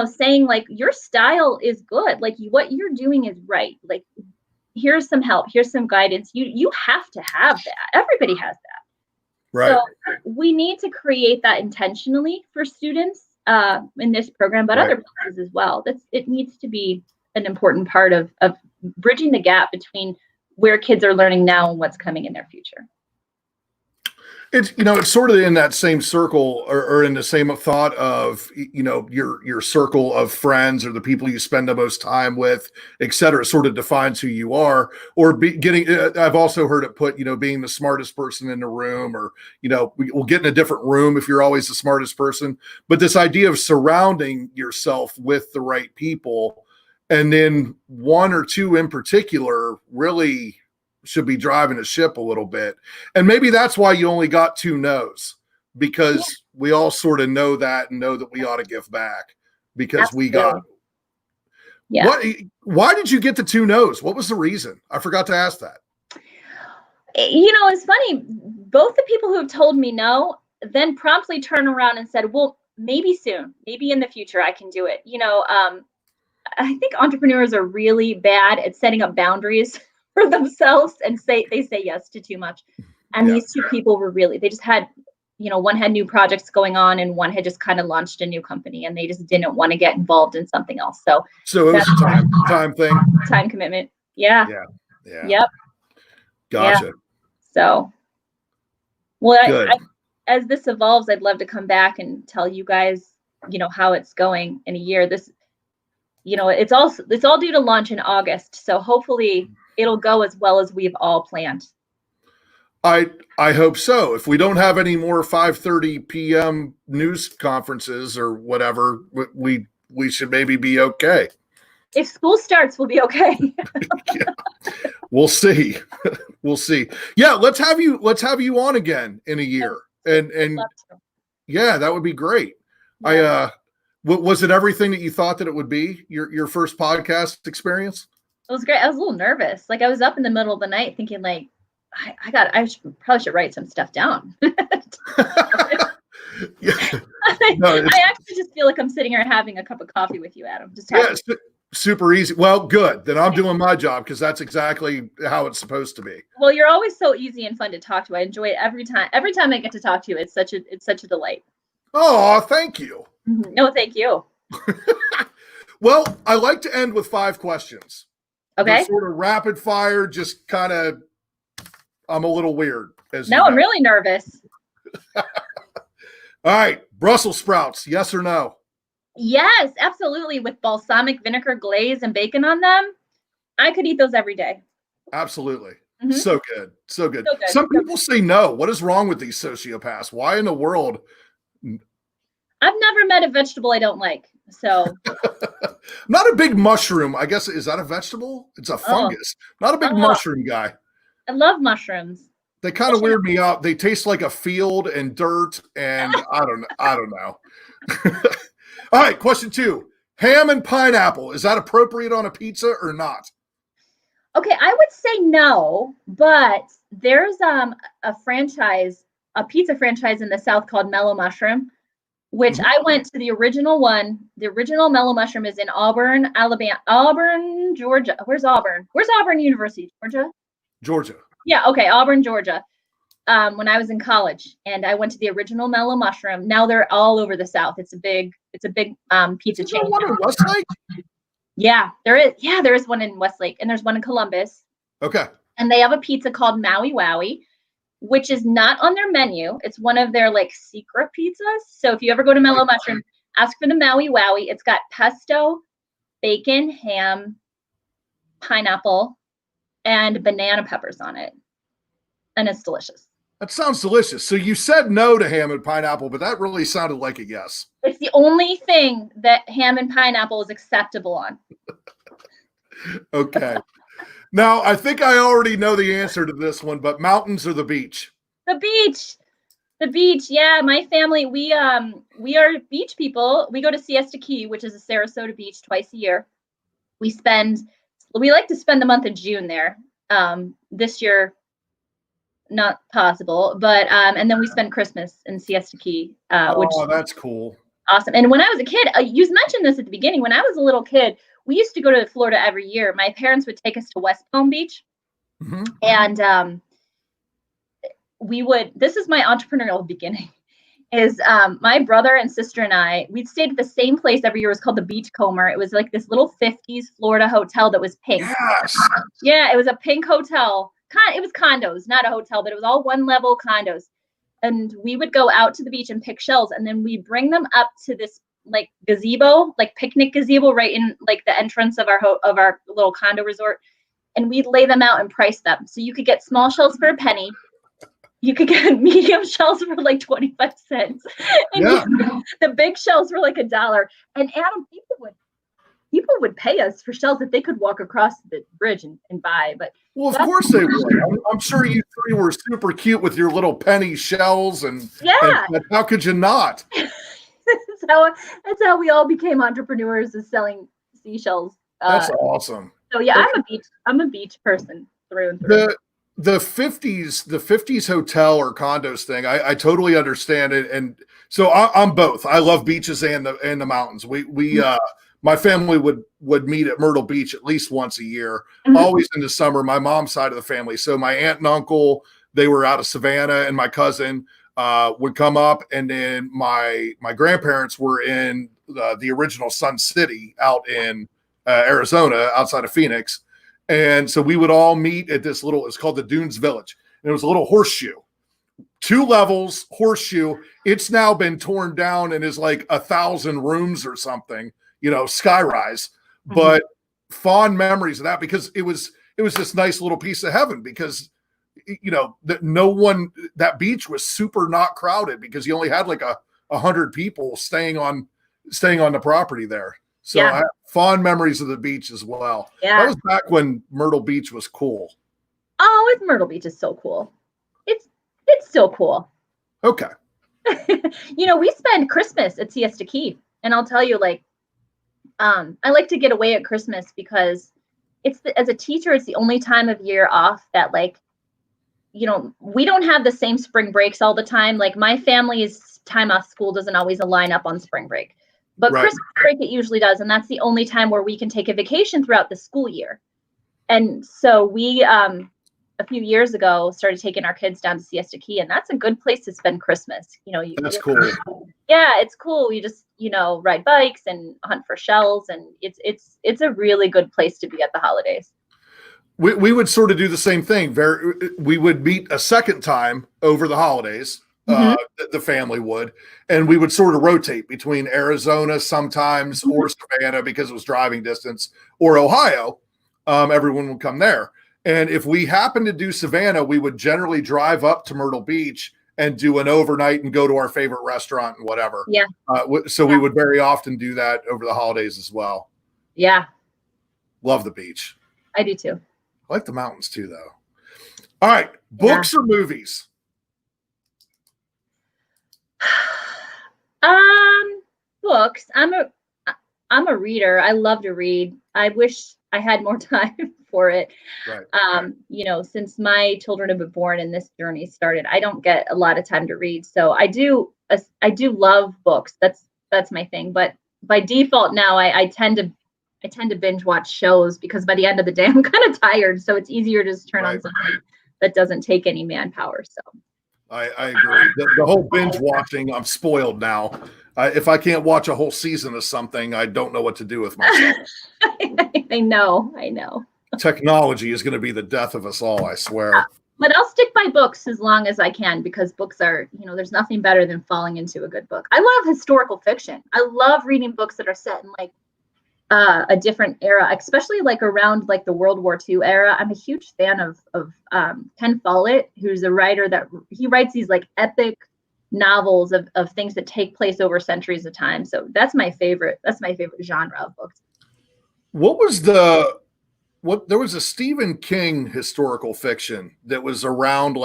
saying like, your style is good. Like what you're doing is right. Like, here's some help. Here's some guidance. You have to have that. Everybody has that. Right. So we need to create that intentionally for students in this program, but other places as well. It needs to be an important part of bridging the gap between where kids are learning now and what's coming in their future. It's sort of in that same circle or in the same thought of, your circle of friends or the people you spend the most time with, et cetera, sort of defines who you are. Or I've also heard it put, being the smartest person in the room, or, we'll get in a different room if you're always the smartest person. But this idea of surrounding yourself with the right people, and then one or two in particular really should be driving a ship a little bit. And maybe that's why you only got 2 no's, because we all sort of know that and know that we ought to give back because we got. Why did you get the 2 no's? What was the reason? I forgot to ask that. It's funny. Both the people who have told me no then promptly turn around and said, well, maybe soon, maybe in the future I can do it. I think entrepreneurs are really bad at setting up boundaries for themselves, and they say yes to too much. And these 2 people were they just had, one had new projects going on and one had just kind of launched a new company, and they just didn't want to get involved in something else. So it was a time thing. Time commitment. Yeah. Yep. Gotcha. Yeah. So, well, as this evolves, I'd love to come back and tell you guys, how it's going in a year. This, it's all due to launch in August. So hopefully it'll go as well as we've all planned. I hope so. If we don't have any more 5:30 p.m. news conferences or whatever, we should maybe be okay. If school starts, we'll be okay. We'll see. We'll see. Yeah, let's have you on again in a year. And that would be great. Yeah. Was it everything that you thought that it would be, your first podcast experience? It was great. I was a little nervous. Like, I was up in the middle of the night thinking, like, I probably should write some stuff down. I actually just feel like I'm sitting here having a cup of coffee with you, Adam. Super easy. Well, good. Then I'm doing my job, because that's exactly how it's supposed to be. Well, you're always so easy and fun to talk to. I enjoy it every time. Every time I get to talk to you, it's such a delight. Oh, thank you. No, thank you. Well, I like to end with 5 questions. Okay. They're sort of rapid fire, just kind of, I'm a little weird. I'm really nervous. All right. Brussels sprouts, yes or no? Yes, absolutely. With balsamic vinegar glaze and bacon on them, I could eat those every day. Absolutely. Mm-hmm. So good. So good. Some people say no. What is wrong with these sociopaths? Why in the world? I've never met a vegetable I don't like. So not a big mushroom. I guess, is that a vegetable? It's a fungus. Not a big mushroom guy. I love mushrooms. They kind of weird me out. They taste like a field and dirt, and I don't know. All right, question 2. Ham and pineapple. Is that appropriate on a pizza or not? Okay, I would say no, but there's a pizza franchise in the South called Mellow Mushroom, which I went to the original one. The original Mellow Mushroom is in Auburn, Georgia. Where's Auburn? Where's Auburn University? Georgia? Yeah, okay, Auburn, Georgia. When I was in college, and I went to the original Mellow Mushroom. Now they're all over the South. It's a big pizza chain. One in Westlake? Yeah, there is. Yeah, there is one in Westlake, and there's one in Columbus. Okay. And they have a pizza called Maui Wowie, which is not on their menu. It's one of their secret pizzas. So if you ever go to Mellow Mushroom, ask for the Maui Wowie. It's got pesto, bacon, ham, pineapple, and banana peppers on it. And it's delicious. That sounds delicious. So you said no to ham and pineapple, but that really sounded like a yes. It's the only thing that ham and pineapple is acceptable on. Okay. Now, I think I already know the answer to this one, but mountains or the beach? The beach. The beach. Yeah, my family, we are beach people. We go to Siesta Key, which is a Sarasota beach, twice a year. We like to spend the month of June there. This year, not possible, but and then we spend Christmas in Siesta Key, which that's cool. Awesome. And when I was a kid, you mentioned this at the beginning. When I was a little kid, we used to go to Florida every year. My parents would take us to West Palm Beach, and this is my entrepreneurial beginning, is my brother and sister and I, we'd stayed at the same place every year. It was called the Beachcomber. It was like this little 50s Florida hotel that was pink. Yes. Yeah, it was a pink hotel. It was condos, not a hotel, but it was all one level condos. And we would go out to the beach and pick shells, and then we bring them up to this like gazebo, like picnic gazebo, right in like the entrance of our little condo resort, and we'd lay them out and price them. So you could get small shells for a penny, you could get medium shells for like 25 cents, and the big shells were like $1. And Adam, people would pay us for shells that they could walk across the bridge and buy. But well, of course they would. I'm sure you three were super cute with your little penny shells, and how could you not? That's how we all became entrepreneurs, is selling seashells. That's awesome. So yeah, I'm a beach person through and through. The 50s hotel or condos thing, I totally understand it, and so I'm both. I love beaches and the mountains. We my family would meet at Myrtle Beach at least once a year, always in the summer. My mom's side of the family. So my aunt and uncle, they were out of Savannah, and my cousin would come up, and then my grandparents were in the original Sun City out in Arizona, outside of Phoenix. And so we would all meet at this it's called the Dunes Village. And it was a little horseshoe, 2 levels, horseshoe. It's now been torn down and is like 1,000 rooms or something, skyrise. But fond memories of that, because it was this nice little piece of heaven, because that beach was super not crowded, because you only had like 100 people staying on the property there. So I have fond memories of the beach as well. Yeah. That was back when Myrtle Beach was cool. Oh, Myrtle Beach is so cool. It's still cool. Okay. We spend Christmas at Siesta Key, and I'll tell you, I like to get away at Christmas, because as a teacher, it's the only time of year off that we don't have the same spring breaks all the time. Like, my family's time off school doesn't always line up on spring break, but Christmas break it usually does. And that's the only time where we can take a vacation throughout the school year. And so we, a few years ago, started taking our kids down to Siesta Key, and that's a good place to spend Christmas. That's cool. Yeah, it's cool. You just, ride bikes and hunt for shells, and it's a really good place to be at the holidays. We would sort of do the same thing. We would meet a second time over the holidays. The family would, and we would sort of rotate between Arizona sometimes, or Savannah, because it was driving distance, or Ohio. Everyone would come there. And if we happened to do Savannah, we would generally drive up to Myrtle Beach and do an overnight and go to our favorite restaurant and whatever. Yeah. So we would very often do that over the holidays as well. Yeah. Love the beach. I do too. I like the mountains too, though. All right. Books or movies? Books. I'm a reader. I love to read. I wish I had more time for it. Right. Since my children have been born and this journey started, I don't get a lot of time to read. So I do love books. That's my thing. But by default now, I tend to binge watch shows, because by the end of the day, I'm kind of tired. So it's easier to just turn on something that doesn't take any manpower. So I agree. The whole binge watching, I'm spoiled now. If I can't watch a whole season of something, I don't know what to do with myself. I know. Technology is going to be the death of us all, I swear. But I'll stick by books as long as I can, because books are, there's nothing better than falling into a good book. I love historical fiction. I love reading books that are set in a different era, especially around the World War II era. I'm a huge fan of Ken Follett, who's a writer that he writes these epic novels of things that take place over centuries of time. So that's my favorite genre of books. There was a Stephen King historical fiction that was around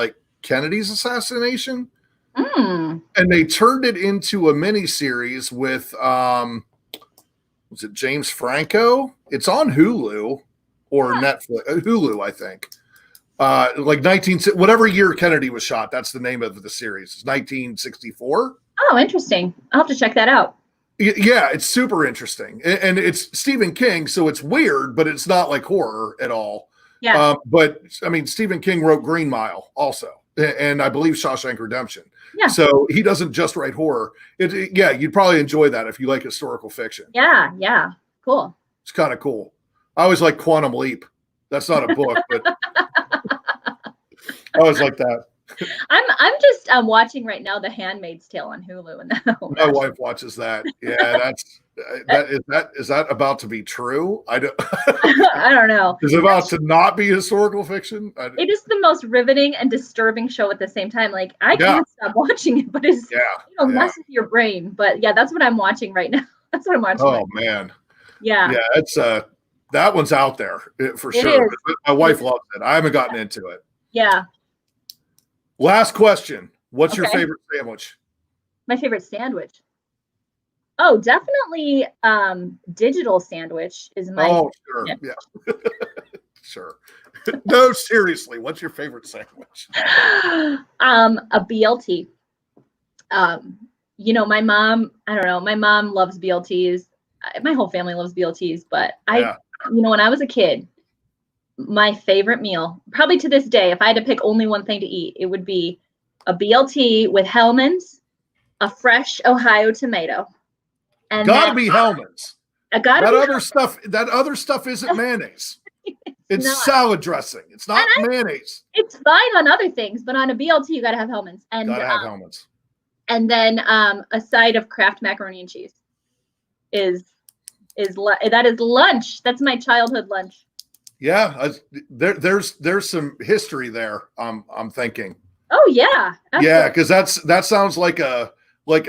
Kennedy's assassination. Mm. And they turned it into a mini series with was it James Franco? It's on Hulu or Netflix. Hulu, I think. Like whatever year Kennedy was shot. That's the name of the series. It's 1964. Oh, interesting. I'll have to check that out. Yeah, it's super interesting, and it's Stephen King, so it's weird, but it's not like horror at all. Yeah. But I mean, Stephen King wrote Green Mile also, and I believe Shawshank Redemption. Yeah. So he doesn't just write horror. Yeah, you'd probably enjoy that if you like historical fiction. Yeah. Yeah. Cool. It's kind of cool. I always like Quantum Leap. That's not a book, but I always like that. I'm just watching right now The Handmaid's Tale on Hulu, and my wife watches that. Yeah, is that about to be true? I don't. I don't know. Is it about to not be historical fiction? It is the most riveting and disturbing show at the same time. Like I can't stop watching it, but it's mess with your brain. But yeah, that's what I'm watching right now. That's what I'm watching. Oh man. Yeah. Yeah, it's that one's out there for sure. My wife loves it. I haven't gotten into it. Yeah. Last question. What's your favorite sandwich? My favorite sandwich. Oh, definitely digital sandwich is my sure. Yeah. Sure. No, seriously, what's your favorite sandwich? A BLT. My mom, I don't know, my mom loves BLTs. My whole family loves BLTs, but when I was a kid, my favorite meal, probably to this day, if I had to pick only one thing to eat, it would be a BLT with Hellman's, a fresh Ohio tomato. And gotta be Hellman's. That other stuff isn't mayonnaise. It's salad dressing. It's not mayonnaise. It's fine on other things, but on a BLT, you gotta have Hellman's. And gotta have Hellman's. And then a side of Kraft macaroni and cheese that is lunch. That's my childhood lunch. Yeah, there's some history there. I'm thinking. Oh yeah. Absolutely. Yeah, because that sounds like a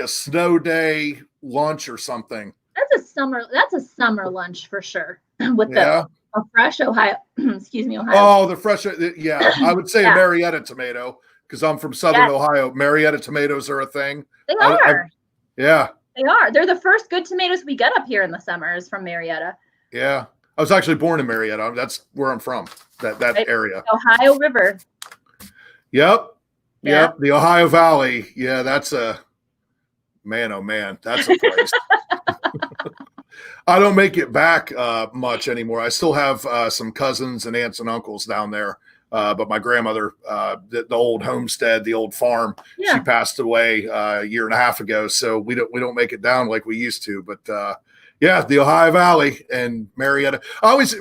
snow day lunch or something. That's a summer lunch for sure. With a fresh Ohio. Excuse me, Ohio. Oh, the fresh. Yeah, I would say a Marietta tomato because I'm from Southern Ohio. Marietta tomatoes are a thing. They are. Yeah. They are. They're the first good tomatoes we get up here in the summer is from Marietta. Yeah. I was actually born in Marietta. That's where I'm from, that area. Ohio River. Yep. The Ohio Valley. Yeah, that's a man. Oh, man. That's a place. I don't make it back much anymore. I still have some cousins and aunts and uncles down there. But my grandmother, the old homestead, the old farm, she passed away a year and a half ago. So we don't make it down like we used to. But the Ohio Valley and Marietta.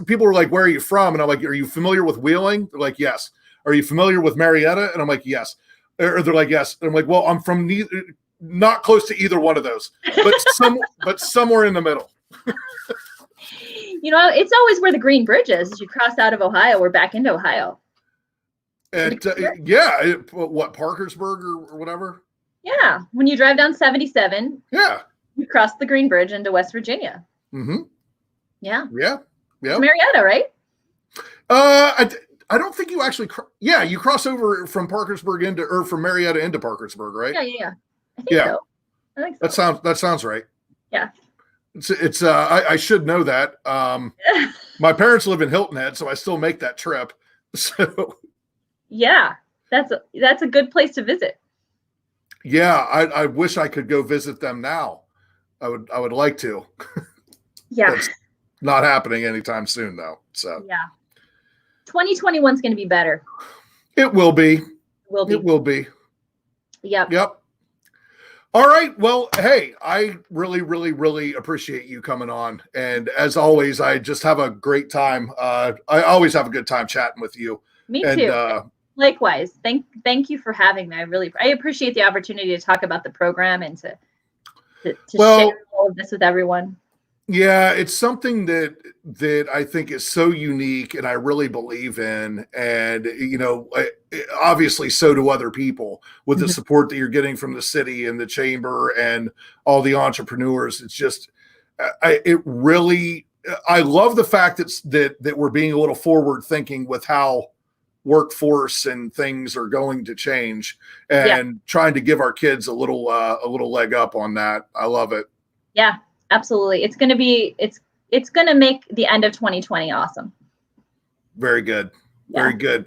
People were like, "Where are you from?" And I'm like, "Are you familiar with Wheeling?" They're like, "Yes." Are you familiar with Marietta? And I'm like, "Yes." Or they're like, "Yes." And I'm like, "Well, I'm from not close to either one of those, but somewhere in the middle." It's always where the Green Bridge is. As you cross out of Ohio, we're back into Ohio. And what Parkersburg or whatever? Yeah, when you drive down 77. Yeah. You cross the Green Bridge into West Virginia. Mm-hmm. Yeah. Yeah. It's Marietta, right? I don't think you actually. You cross over from Parkersburg from Marietta into Parkersburg, right? Yeah. I think so. I think so. That sounds right. Yeah. It's I should know that. My parents live in Hilton Head, so I still make that trip. So. Yeah, that's a good place to visit. Yeah, I wish I could go visit them now. I would like to. Yeah. That's not happening anytime soon though. So yeah. 2021 is going to be better. It will be. It will be. Yep. All right. Well, hey, I really, really, really appreciate you coming on. And as always, I just have a great time. I always have a good time chatting with you. Me too. Likewise. Thank you for having me. I appreciate the opportunity to talk about the program and to share all of this with everyone. Yeah, it's something that I think is so unique and I really believe in. And, obviously so do other people with the support that you're getting from the city and the chamber and all the entrepreneurs. It's just, I love the fact that we're being a little forward thinking with how workforce and things are going to change, and trying to give our kids a little leg up on that. I love it. Yeah, absolutely. It's going to make the end of 2020 awesome. Very good. Very good.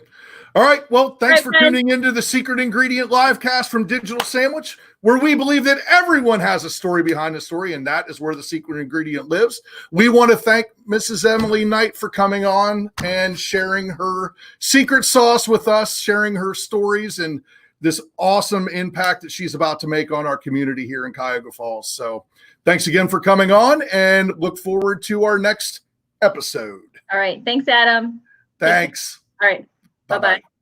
All right. Well, thanks for tuning into the Secret Ingredient Livecast from Digital Sandwich, where we believe that everyone has a story behind the story, and that is where the secret ingredient lives. We want to thank Mrs. Emily Knight for coming on and sharing her secret sauce with us, sharing her stories and this awesome impact that she's about to make on our community here in Cuyahoga Falls. So thanks again for coming on, and look forward to our next episode. All right. Thanks, Adam. Thanks. All right. Bye-bye.